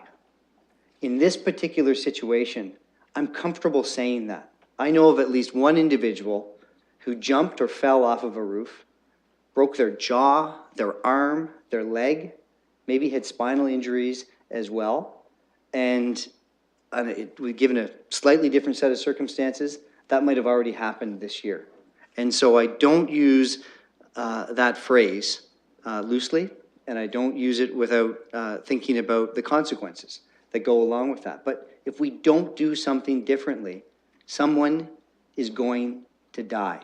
In this particular situation, I'm comfortable saying that. I know of at least one individual who jumped or fell off of a roof, broke their jaw, their arm, their leg, maybe had spinal injuries as well. And given a slightly different set of circumstances, that might have already happened this year. And so I don't use that phrase loosely, and I don't use it without thinking about the consequences that go along with that. But if we don't do something differently, someone is going to die.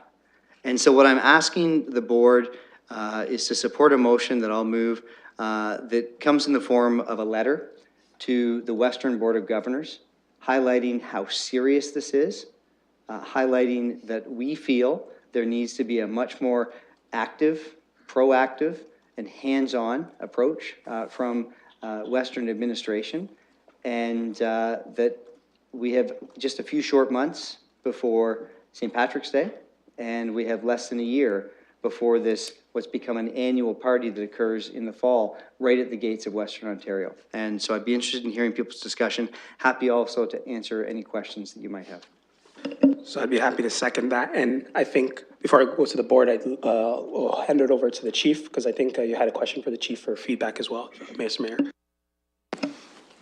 And so what I'm asking the board is to support a motion that I'll move that comes in the form of a letter to the Western Board of Governors, highlighting how serious this is, highlighting that we feel there needs to be a much more active, proactive, and hands-on approach from Western administration, and that we have just a few short months before St. Patrick's Day, and we have less than a year before this, what's become an annual party that occurs in the fall, right at the gates of Western Ontario. And so I'd be interested in hearing people's discussion. Happy also to answer any questions that you might have. So I'd be happy to second that. And I think before I go to the board, I'll hand it over to the chief, because I think you had a question for the chief for feedback as well, Mr. Mayor.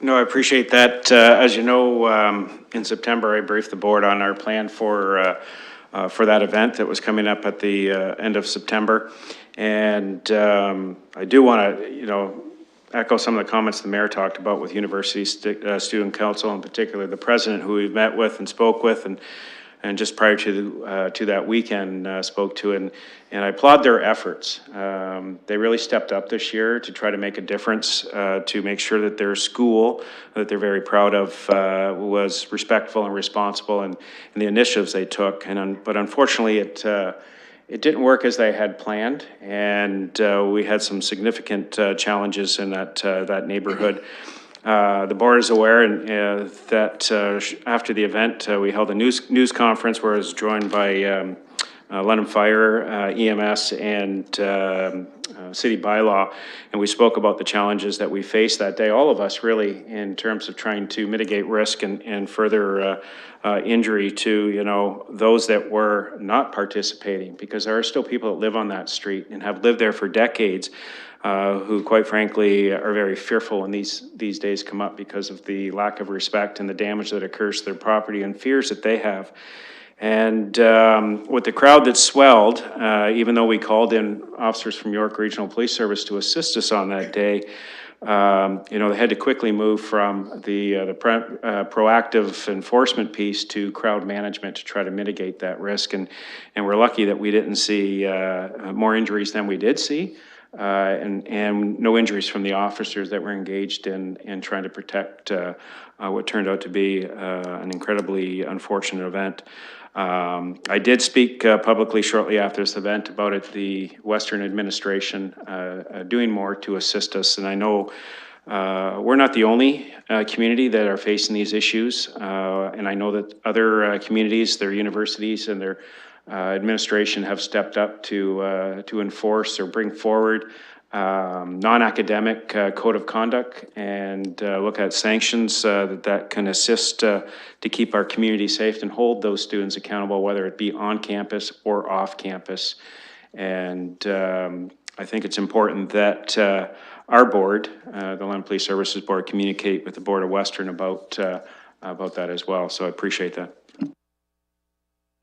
No, I appreciate that. As you know, in September, I briefed the board on our plan for that event that was coming up at the end of September. And I do want to, echo some of the comments the mayor talked about with University Student Council, in particular the president, who we've met with and spoke with, and and just prior to that weekend, spoke to, and I applaud their efforts. They really stepped up this year to try to make a difference, to make sure that their school, that they're very proud of, was respectful and responsible in the initiatives they took. But unfortunately, it didn't work as they had planned, and we had some significant challenges in that neighborhood. The board is aware that after the event, we held a news conference where I was joined by London Fire, EMS, and city bylaw, and we spoke about the challenges that we faced that day, all of us really, in terms of trying to mitigate risk and further injury to, those that were not participating, because there are still people that live on that street and have lived there for decades, who quite frankly are very fearful when these days come up because of the lack of respect and the damage that occurs to their property and fears that they have. And with the crowd that swelled, even though we called in officers from York Regional Police Service to assist us on that day, they had to quickly move from the proactive enforcement piece to crowd management to try to mitigate that risk. And we're lucky that we didn't see more injuries than we did see, and no injuries from the officers that were engaged in trying to protect what turned out to be an incredibly unfortunate event. I did speak publicly shortly after this event about it, the Western administration doing more to assist us. And I know we're not the only community that are facing these issues. And I know that other communities, their universities and their administration have stepped up to enforce or bring forward non-academic code of conduct and look at sanctions that can assist to keep our community safe and hold those students accountable, whether it be on campus or off campus. And I think it's important that our board, the London Police Services Board, communicate with the Board of Western about that as well. So I appreciate that.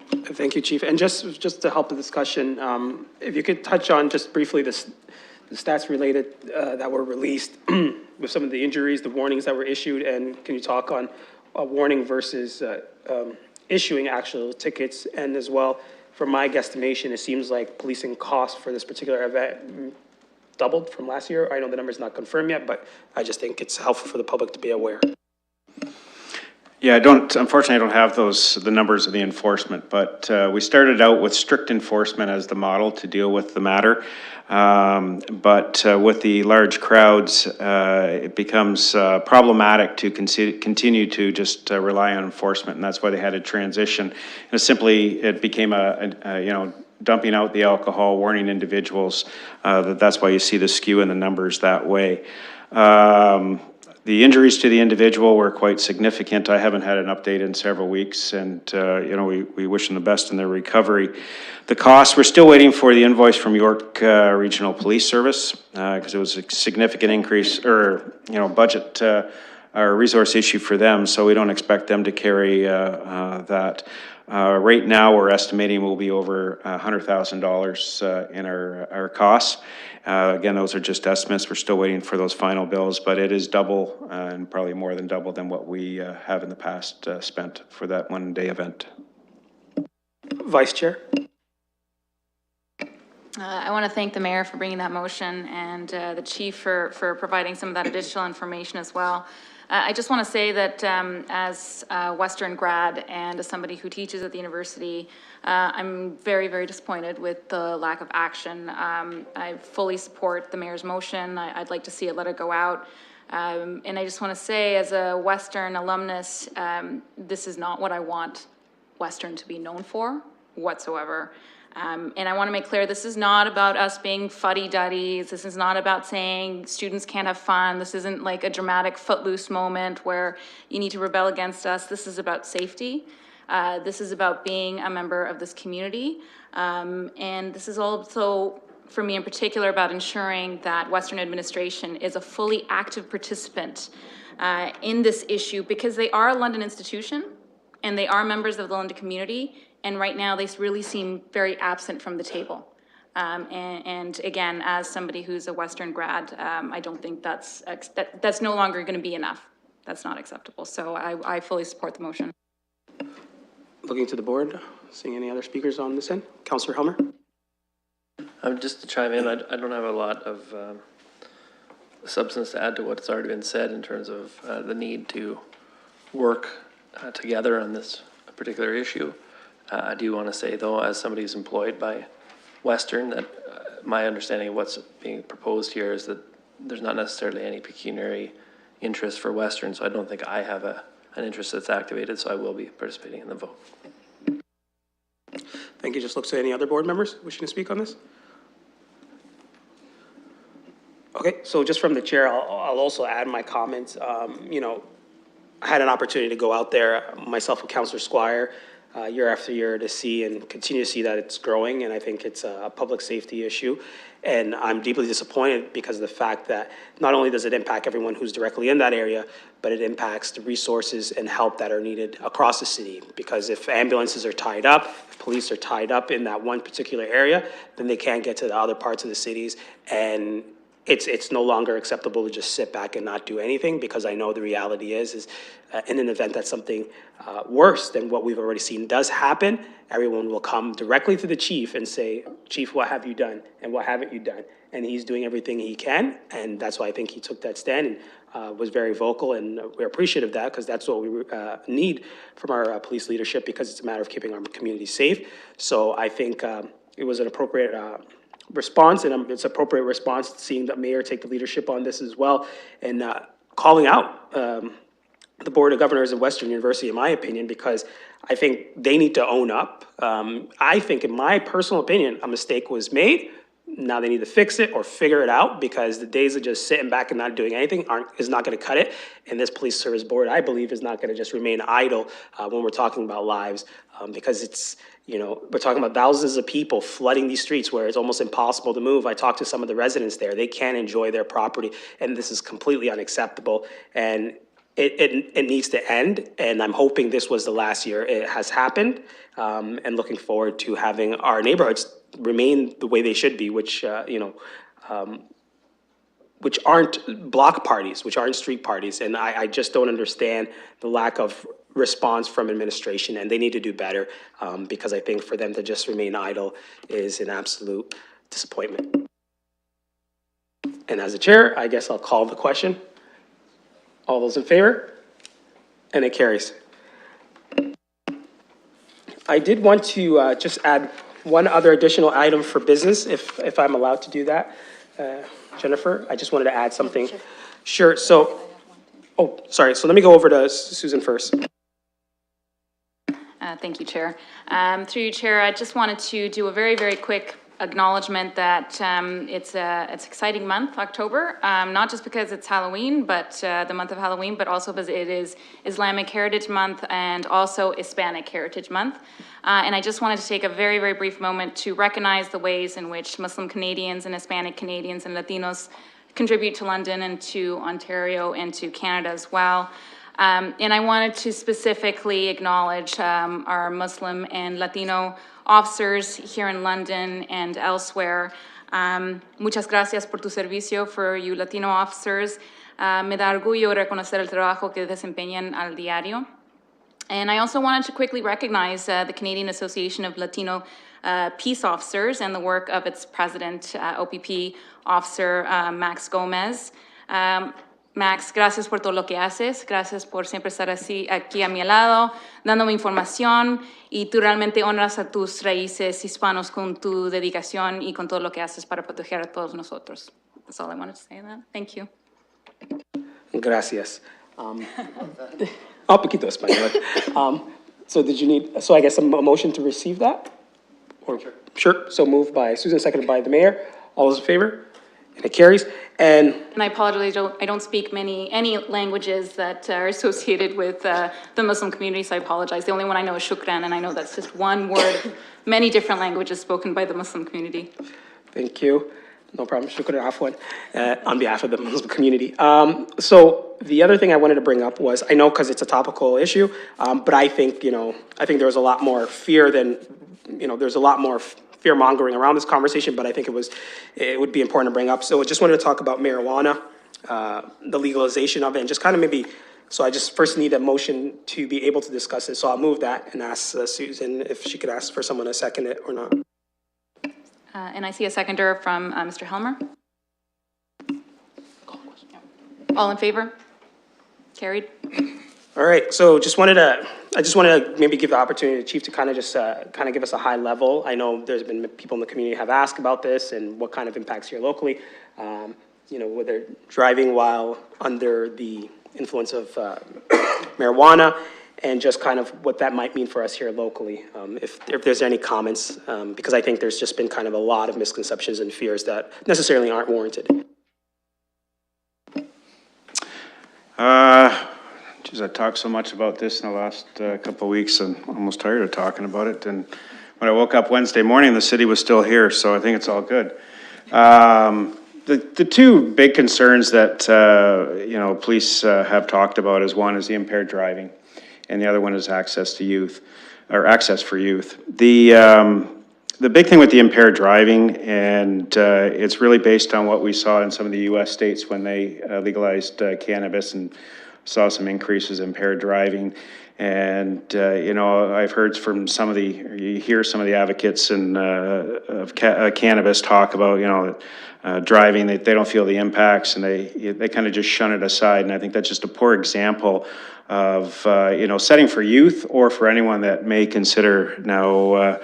Thank you, Chief. And just to help the discussion, if you could touch on just briefly the stats related that were released with some of the injuries, the warnings that were issued, and can you talk on a warning versus issuing actual tickets? And as well, from my guesstimation, it seems like policing costs for this particular event doubled from last year. I know the number's not confirmed yet, but I just think it's helpful for the public to be aware. Yeah, unfortunately, I don't have the numbers of the enforcement, but we started out with strict enforcement as the model to deal with the matter. But with the large crowds, it becomes problematic to continue to just rely on enforcement, and that's why they had to transition. And it became dumping out the alcohol, warning individuals. That's why you see the skew in the numbers that way. The injuries to the individual were quite significant. I haven't had an update in several weeks, and we wish them the best in their recovery. The costs, we're still waiting for the invoice from York Regional Police Service because it was a significant increase or budget or resource issue for them, so we don't expect them to carry that. Right now, we're estimating we'll be over $100,000 in our costs. Again, those are just estimates. We're still waiting for those final bills, but it is double and probably more than double than what we have in the past spent for that one-day event. Vice Chair. I want to thank the mayor for bringing that motion and the chief for providing some of that additional information as well. I just want to say that as a Western grad and as somebody who teaches at the university, I'm very, very disappointed with the lack of action. I fully support the mayor's motion. I'd like to see it let it go out. And I just want to say, as a Western alumnus, this is not what I want Western to be known for whatsoever. And I want to make clear, this is not about us being fuddy-duddies. This is not about saying students can't have fun. This isn't like a dramatic footloose moment where you need to rebel against us. This is about safety. This is about being a member of this community. And this is also, for me in particular, about ensuring that Western administration is a fully active participant in this issue, because they are a London institution and they are members of the London community. And right now, they really seem very absent from the table. And again, as somebody who's a Western grad, I don't think that's no longer going to be enough. That's not acceptable. So I fully support the motion. Looking to the board, seeing any other speakers on this end? Councillor Helmer? Just to chime in, I don't have a lot of substance to add to what's already been said in terms of the need to work together on this particular issue. I do want to say, though, as somebody who's employed by Western, that my understanding of what's being proposed here is that there's not necessarily any pecuniary interest for Western, so I don't think I have an interest that's activated, so I will be participating in the vote. Thank you. Just look to any other board members wishing to speak on this. Okay, so just from the chair, I'll also add my comments. You know, I had an opportunity to go out there, myself and Councillor Squire, year after year to see and continue to see that it's growing, and I think it's a public safety issue. And I'm deeply disappointed because of the fact that not only does it impact everyone who's directly in that area, but it impacts the resources and help that are needed across the city. Because if ambulances are tied up, if police are tied up in that one particular area, then they can't get to the other parts of the cities. And it's no longer acceptable to just sit back and not do anything, because I know the reality is in an event that something worse than what we've already seen does happen, everyone will come directly to the chief and say, Chief, what have you done? And what haven't you done? And he's doing everything he can. And that's why I think he took that stand and was very vocal. And we're appreciative of that, because that's what we need from our police leadership, because it's a matter of keeping our community safe. So I think it was an appropriate response, and it's appropriate response seeing the mayor take the leadership on this as well, and calling out the Board of Governors of Western University, in my opinion, because I think they need to own up. I think, in my personal opinion, a mistake was made. Now they need to fix it or figure it out, because the days of just sitting back and not doing anything is not going to cut it. And this police service board, I believe, is not going to just remain idle when we're talking about lives, because it's, you know, we're talking about thousands of people flooding these streets where it's almost impossible to move. I talked to some of the residents there. They can't enjoy their property, and this is completely unacceptable. And it needs to end, and I'm hoping this was the last year it has happened, and looking forward to having our neighborhoods remain the way they should be, which, you know, which aren't block parties, which aren't street parties. And I just don't understand the lack of response from administration, and they need to do better, because I think for them to just remain idle is an absolute disappointment. And as a chair, I guess I'll call the question. All those in favor? And it carries. I did want to just add one other additional item for business, if I'm allowed to do that. Jennifer, I just wanted to add something. Sure, so, oh, sorry, so let me go over to Susan first. Thank you, Chair. Through you, Chair, I just wanted to do a very, very quick acknowledgement that it's an exciting month, October, not just because it's Halloween, but the month of Halloween, but also because it is Islamic Heritage Month and also Hispanic Heritage Month. And I just wanted to take a very, very brief moment to recognize the ways in which Muslim Canadians and Hispanic Canadians and Latinos contribute to London and to Ontario and to Canada as well. And I wanted to specifically acknowledge our Muslim and Latino officers here in London and elsewhere. Muchas gracias por tu servicio for you Latino officers. Me da orgullo reconocer el trabajo que desempeñan al diario. And I also wanted to quickly recognize the Canadian Association of Latino Peace Officers and the work of its president, OPP officer Max Gomez. Max, gracias por todo lo que haces, gracias por siempre estar así aquí a mi lado, dándome información, y tú realmente honras a tus raíces hispanos con tu dedicación y con todo lo que haces para proteger a todos nosotros. That's all I wanted to say. That. Thank you. Gracias. Poquito español. So did you need, so I guess a motion to receive that? Or, sure. So moved by Susan, seconded by the mayor. All those in favor? And it carries. And I apologize, I don't speak any languages that are associated with the Muslim community, so I apologize. The only one I know is shukran, and I know that's just one word of many different languages spoken by the Muslim community. Thank you. No problem. Shukran afwan, on behalf of the Muslim community. So the other thing I wanted to bring up was, I know because it's a topical issue, but I think, you know, I think there was a lot more fear than, you know, there's a lot more fear-mongering around this conversation, but I think it would be important to bring up. So I just wanted to talk about marijuana, the legalization of it, and just kind of maybe So I just first need a motion to be able to discuss it. So I'll move that and ask Susan if she could ask for someone to second it or not. And I see a seconder from Mr. Helmer. All in favor? Carried. All right, so I just wanted to maybe give the opportunity to the chief to kind of just kind of give us a high level. I know there's been people in the community have asked about this and what kind of impacts here locally. You know, whether driving while under the influence of marijuana, and just kind of what that might mean for us here locally. If there's any comments, because I think there's just been kind of a lot of misconceptions and fears that necessarily aren't warranted. Geez, I talked so much about this in the last couple of weeks, and I'm almost tired of talking about it. And when I woke up Wednesday morning, the city was still here, so I think it's all good. The two big concerns that, you know, police have talked about is one is the impaired driving, and the other one is access to youth, or access for youth. The big thing with the impaired driving, and it's really based on what we saw in some of the U.S. states when they legalized cannabis and saw some increases in impaired driving. And, you know, I've heard from some of you hear some of the advocates of cannabis talk about, you know, driving, they don't feel the impacts, and they kind of just shun it aside. And I think that's just a poor example of, you know, setting for youth or for anyone that may consider now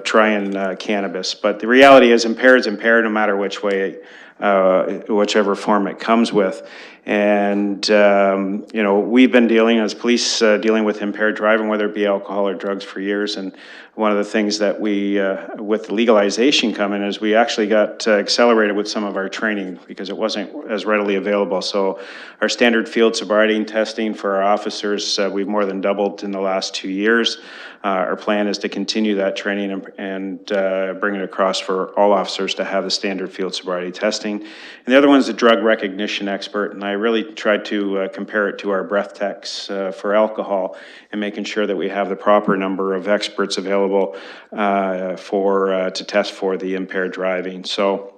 trying cannabis. But the reality is impaired no matter which way, whichever form it comes with. And, you know, we've been dealing as police, dealing with impaired driving, whether it be alcohol or drugs, for years. And one of the things that we, with the legalization coming, is we actually got accelerated with some of our training because it wasn't as readily available. So our standard field sobriety testing for our officers, we've more than doubled in the last 2 years. Our plan is to continue that training and bring it across for all officers to have the standard field sobriety testing. And the other one is the drug recognition expert, and I really tried to compare it to our breath techs for alcohol, and making sure that we have the proper number of experts available to test for the impaired driving. So,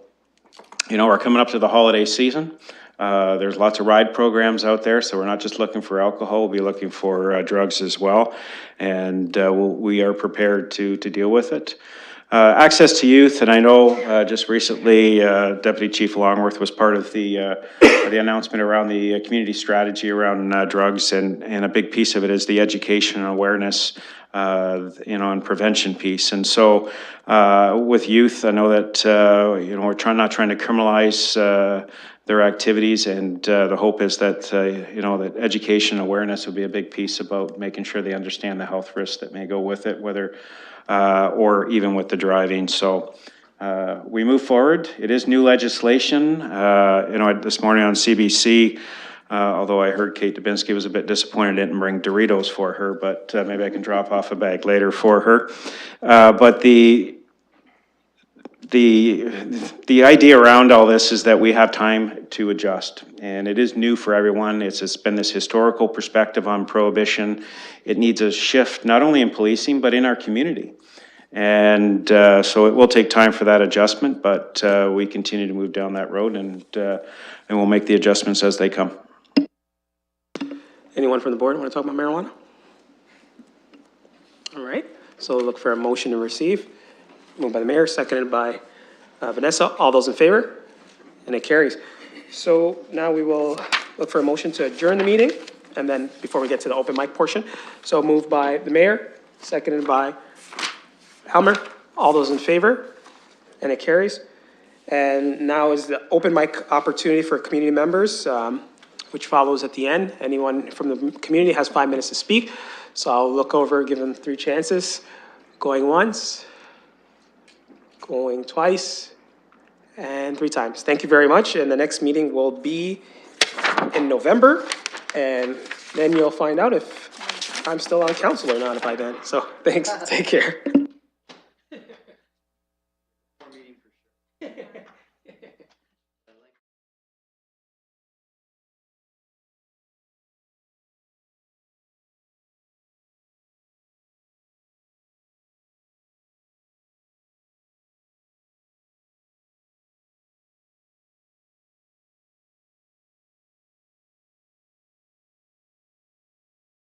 you know, we're coming up to the holiday season. There's lots of ride programs out there, so we're not just looking for alcohol, we'll be looking for drugs as well, and we are prepared to deal with it. Access to youth, and I know just recently Deputy Chief Longworth was part of the announcement around the community strategy around drugs, and a big piece of it is the education and awareness, you know, and prevention piece. And so with youth, I know that, you know, we're not trying to criminalize their activities, and the hope is that, you know, that education awareness will be a big piece about making sure they understand the health risks that may go with it, whether, or even with the driving. So we move forward. It is new legislation. You know, this morning on CBC, although I heard Kate Dubinsky was a bit disappointed I didn't bring Doritos for her, but maybe I can drop off a bag later for her. But the idea around all this is that we have time to adjust, and it is new for everyone. It's been this historical perspective on prohibition. It needs a shift, not only in policing, but in our community. And so it will take time for that adjustment, but we continue to move down that road, and we'll make the adjustments as they come. Anyone from the board want to talk about marijuana? All right, so look for a motion to receive. Moved by the mayor, seconded by Vanessa. All those in favor? And it carries. So now we will look for a motion to adjourn the meeting, and then before we get to the open mic portion. So moved by the mayor, seconded by Helmer. All those in favor? And it carries. And now is the open mic opportunity for community members, which follows at the end. Anyone from the community has 5 minutes to speak. So I'll look over, give them 3 chances. Going once. Going twice, and 3 times. Thank you very much, and the next meeting will be in November, and then you'll find out if I'm still on council or not by then. So thanks, take care.